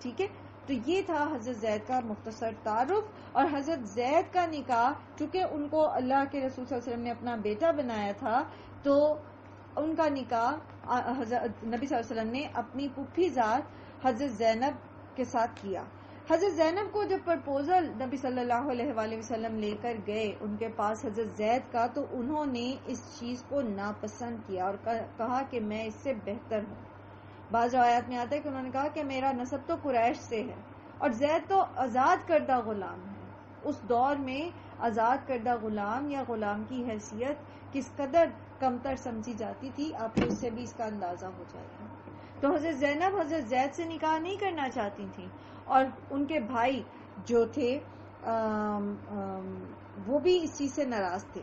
ٹھیک ہے. تو یہ تھا حضرت زید کا مختصر تعارف. اور حضرت زید کا نکاح چونکہ ان کو اللہ کے رسول صلی اللہ علیہ وسلم نے اپنا بیٹا بنایا تھا تو ان کا نکاح حضرت نبی صلی اللہ علیہ وسلم نے اپنی پھوپھی ذات حضرت زینب کے ساتھ کیا. حضرت زینب کو جب پرپوزل نبی صلی اللہ علیہ وآلہ وسلم لے کر گئے ان کے پاس حضرت زید کا، تو انہوں نے اس چیز کو ناپسند کیا اور کہا کہ میں اس سے بہتر ہوں. بعض روایات میں آتا ہے کہ انہوں نے کہا کہ میرا نسب تو قریش سے ہے اور زید تو آزاد کردہ غلام ہے. اس دور میں آزاد کردہ غلام یا غلام کی حیثیت کس قدر کمتر سمجھی جاتی تھی، آپ کو اس سے بھی اس کا اندازہ ہو جائے گا. تو حضرت زینب حضرت زید سے نکاح نہیں کرنا چاہتی تھیں، اور ان کے بھائی جو تھے وہ بھی اس چیز سے ناراض تھے.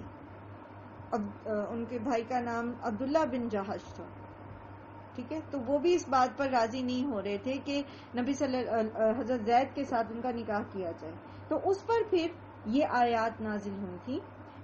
ان کے بھائی کا نام عبداللہ بن جہش تھا، ٹھیک ہے. تو وہ بھی اس بات پر راضی نہیں ہو رہے تھے کہ نبی حضرت زید کے ساتھ ان کا نکاح کیا جائے. تو اس پر پھر یہ آیات نازل ہوئی تھی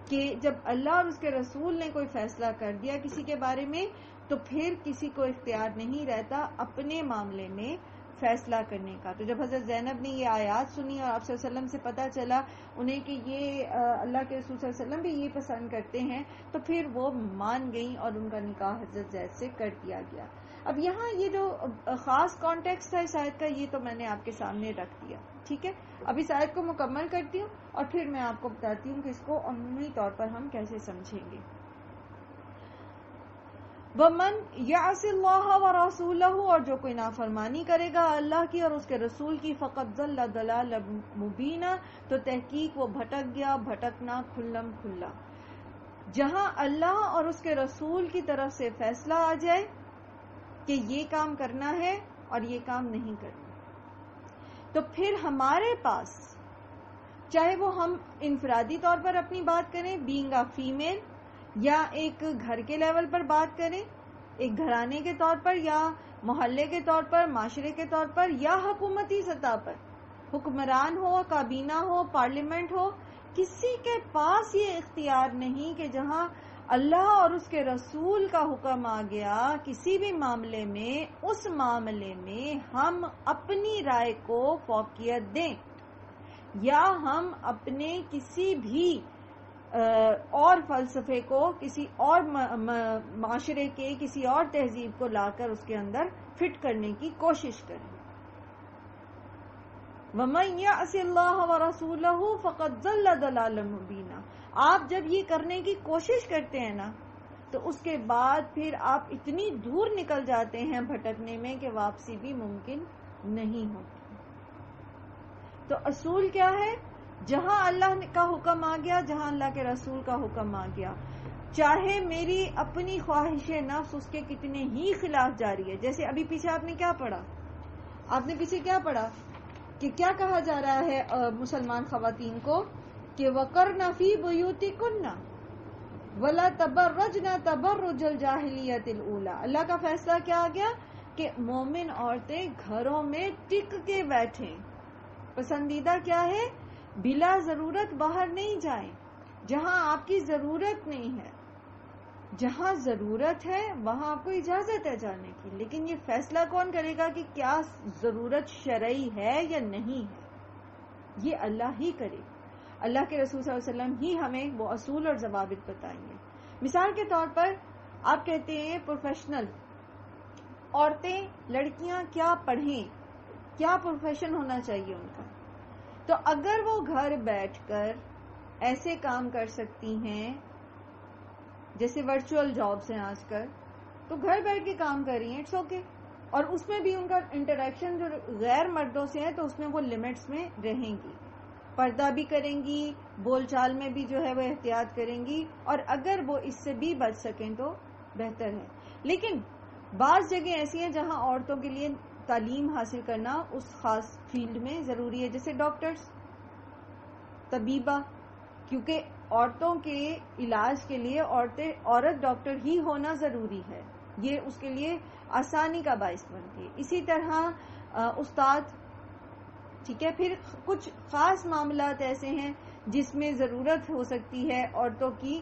کہ جب اللہ اور اس کے رسول نے کوئی فیصلہ کر دیا کسی کے بارے میں، تو پھر کسی کو اختیار نہیں رہتا اپنے معاملے میں فیصلہ کرنے کا. تو جب حضرت زینب نے یہ آیات سنی اور آپ صلی اللہ علیہ وسلم سے پتہ چلا انہیں کہ یہ اللہ کے رسول صلی اللہ علیہ وسلم بھی یہ پسند کرتے ہیں، تو پھر وہ مان گئیں اور ان کا نکاح حضرت زید سے کر دیا گیا. اب یہاں یہ جو خاص کانٹیکسٹ ہے اس آیت کا، یہ تو میں نے آپ کے سامنے رکھ دیا، ٹھیک ہے. اب اس آیت کو مکمل کرتی ہوں اور پھر میں آپ کو بتاتی ہوں کہ اس کو عمومی طور پر ہم کیسے سمجھیں گے. وَمَنْ يَعْصِ اللَّهَ وَرَسُولَهُ، اور جو کوئی نافرمانی کرے گا اللہ کی اور اس کے رسول کی، فَقَدْ ضَلَّ ضَلَالًا مُبِينًا، تو تحقیق وہ بھٹک گیا بھٹکنا کھلم کھلا. جہاں اللہ اور اس کے رسول کی طرف سے فیصلہ آ جائے کہ یہ کام کرنا ہے اور یہ کام نہیں کرنا، تو پھر ہمارے پاس چاہے وہ ہم انفرادی طور پر اپنی بات کریں بینگ اے فیمیل، یا ایک گھر کے لیول پر بات کریں، ایک گھرانے کے طور پر یا محلے کے طور پر، معاشرے کے طور پر، یا حکومتی سطح پر، حکمران ہو، کابینہ ہو، پارلیمنٹ ہو، کسی کے پاس یہ اختیار نہیں کہ جہاں اللہ اور اس کے رسول کا حکم آ گیا کسی بھی معاملے میں، اس معاملے میں ہم اپنی رائے کو فوقیت دیں، یا ہم اپنے کسی بھی اور فلسفے کو کسی اور معاشرے کے کسی اور تہذیب کو لا کر اس کے اندر فٹ کرنے کی کوشش کریں. وَمَن يَعْصِ اللَّهَ وَرَسُولَهُ فَقَدْ ضَلَّ ضَلَالًا مُبِينًا. آپ جب یہ کرنے کی کوشش کرتے ہیں نا، تو اس کے بعد پھر آپ اتنی دور نکل جاتے ہیں بھٹکنے میں کہ واپسی بھی ممکن نہیں ہوتی. تو اصول کیا ہے؟ جہاں اللہ کا حکم آ گیا، جہاں اللہ کے رسول کا حکم آ گیا، چاہے میری اپنی خواہش نفس اس کے کتنے ہی خلاف جاری ہے. جیسے ابھی پیچھے آپ نے کیا پڑھا؟ آپ نے پیچھے کیا پڑھا کہ کیا کہا جا رہا ہے مسلمان خواتین کو کہ وَقَرْنَ فِي بُيُوتِكُنَّ وَلَا تَبَرَّجْنَ تَبَرُّجَ الْجَاهِلِيَّةِ الْأُولَى. اللہ کا فیصلہ کیا آ گیا کہ مومن عورتیں گھروں میں ٹک کے بیٹھیں. پسندیدہ کیا ہے؟ بلا ضرورت باہر نہیں جائیں. جہاں آپ کی ضرورت نہیں ہے، جہاں ضرورت ہے وہاں آپ کو اجازت ہے جانے کی، لیکن یہ فیصلہ کون کرے گا کہ کیا ضرورت شرعی ہے یا نہیں ہے؟ یہ اللہ ہی کرے. اللہ کے رسول صلی اللہ علیہ وسلم ہی ہمیں وہ اصول اور ضوابط بتائیں گے. مثال کے طور پر آپ کہتے ہیں پروفیشنل عورتیں، لڑکیاں کیا پڑھیں، کیا پروفیشن ہونا چاہیے ان کا. تو اگر وہ گھر بیٹھ کر ایسے کام کر سکتی ہیں جیسے ورچوئل جابس ہیں آج کل، تو گھر بیٹھ کے کام کر رہی ہیں، اٹس اوکے. اور اس میں بھی ان کا انٹریکشن جو غیر مردوں سے ہے تو اس میں وہ لمٹس میں رہیں گی، پردہ بھی کریں گی، بول چال میں بھی جو ہے وہ احتیاط کریں گی، اور اگر وہ اس سے بھی بچ سکیں تو بہتر ہے. لیکن بعض جگہ ایسی ہیں جہاں عورتوں کے لیے تعلیم حاصل کرنا اس خاص فیلڈ میں ضروری ہے، جیسے ڈاکٹرز، طبیبہ، کیونکہ عورتوں کے علاج کے لیے عورت ڈاکٹر ہی ہونا ضروری ہے، یہ اس کے لیے آسانی کا باعث بنتی ہے. اسی طرح استاد، ٹھیک ہے. پھر کچھ خاص معاملات ایسے ہیں جس میں ضرورت ہو سکتی ہے عورتوں کی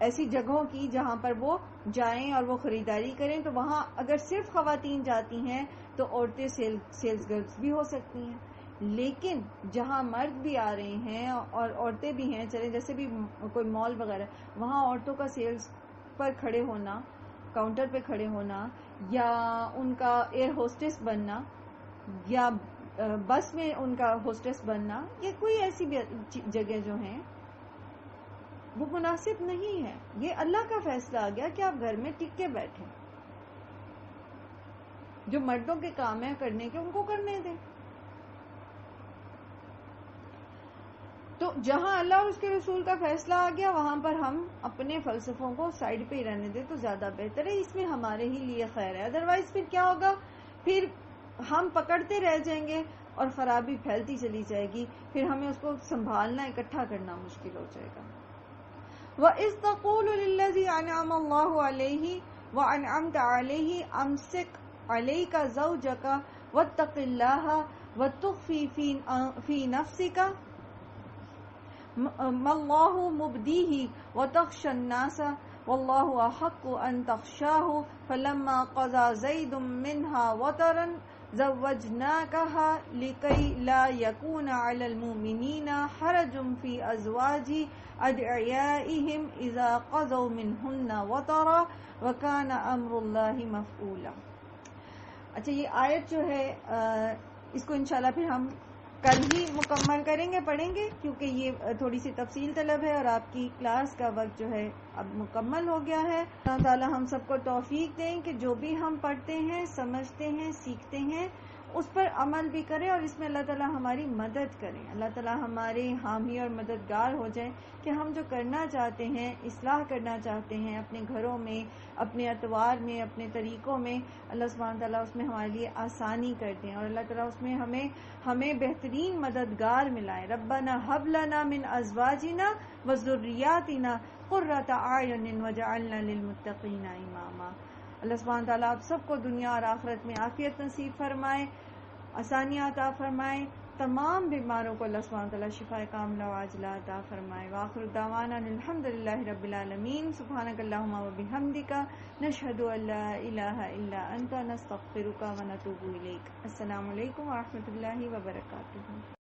ایسی جگہوں کی جہاں پر وہ جائیں اور وہ خریداری کریں، تو وہاں اگر صرف خواتین جاتی ہیں تو عورتیں سیلز گرلز بھی ہو سکتی ہیں. لیکن جہاں مرد بھی آ رہے ہیں اور عورتیں بھی ہیں، چلیں جیسے بھی کوئی مال وغیرہ، وہاں عورتوں کا سیلز پر کھڑے ہونا، کاؤنٹر پہ کھڑے ہونا، یا ان کا ایئر ہوسٹس بننا، یا بس میں ان کا ہوسٹس بننا، یہ کوئی ایسی جگہ جو ہیں وہ مناسب نہیں ہے. یہ اللہ کا فیصلہ آ گیا کہ آپ گھر میں ٹک کے بیٹھیں، جو مردوں کے کام ہیں کرنے کے ان کو کرنے دیں. تو جہاں اللہ اور اس کے رسول کا فیصلہ آ گیا وہاں پر ہم اپنے فلسفوں کو سائڈ پہ ہی رہنے دیں تو زیادہ بہتر ہے، اس میں ہمارے ہی لیے خیر ہے. ادروائز پھر کیا ہوگا، پھر ہم پکڑتے رہ جائیں گے اور خرابی پھیلتی چلی جائے گی، پھر ہمیں اس کو سنبھالنا اکٹھا کرنا مشکل ہو جائے گا. وَإِذْ تَقُولُ لِلَّذِي أَنْعَمَ اللَّهُ عَلَيْهِ وَأَنْعَمْتَ عَلَيْهِ أَمْسِكْ عَلَيْكَ زَوْجَكَ وَاتَّقِ اللَّهَ وَتُخْفِي فِي نَفْسِكَ مَا اللَّهُ مُبْدِيهِ وَتَخْشَى النَّاسَ وَاللَّهُ أَحَقُّ أَن تَخْشَاهُ فَلَمَّا قَضَى زَيْدٌ مِّنْهَا وَطَرًا زَوَّجْنَاكَهَا لِكَيْ لَا يَكُونَ عَلَى الْمُؤْمِنِينَ حَرَجٌ فِي أَزْوَاجِ أَدْعِيَائِهِمْ إِذَا قَضَوْا مِنْهُنَّ وَطَرًا وَكَانَ أَمْرُ اللَّهِ مَفْعُولًا. اچھا یہ آیت جو ہے اس کو انشاءاللہ پھر ہم کل ہی مکمل کریں گے، پڑھیں گے، کیونکہ یہ تھوڑی سی تفصیل طلب ہے اور آپ کی کلاس کا وقت جو ہے اب مکمل ہو گیا ہے. اللہ تعالیٰ ہم سب کو توفیق دیں کہ جو بھی ہم پڑھتے ہیں، سمجھتے ہیں، سیکھتے ہیں اس پر عمل بھی کریں اور اس میں اللہ تعالیٰ ہماری مدد کریں. اللہ تعالیٰ ہمارے حامی اور مددگار ہو جائیں کہ ہم جو کرنا چاہتے ہیں، اصلاح کرنا چاہتے ہیں اپنے گھروں میں، اپنے اطوار میں، اپنے طریقوں میں، اللہ سبحانہ تعالیٰ اس میں ہمارے لیے آسانی کر دیں اور اللہ تعالیٰ اس میں ہمیں بہترین مددگار ملائے. ربنا ھب لنا من ازواجنا وذریاتنا قرۃ اعین وجعلنا للمتقین اماما. اللہ سبحانہ تعالیٰ آپ سب کو دنیا اور آخرت میں عافیت نصیب فرمائے، آسانیاں عطا فرمائے، تمام بیماروں کو اللہ سبحانہ تعالیٰ شفاء کاملہ وعاجلہ عطا فرمائے. وآخر دعوانا الحمدللہ رب العالمین. سبحانک اللہم وبحمدک نشہد ان لا الہ الا انت نستغفرک ونتوب الیک. السلام علیکم ورحمۃ اللہ وبرکاتہ.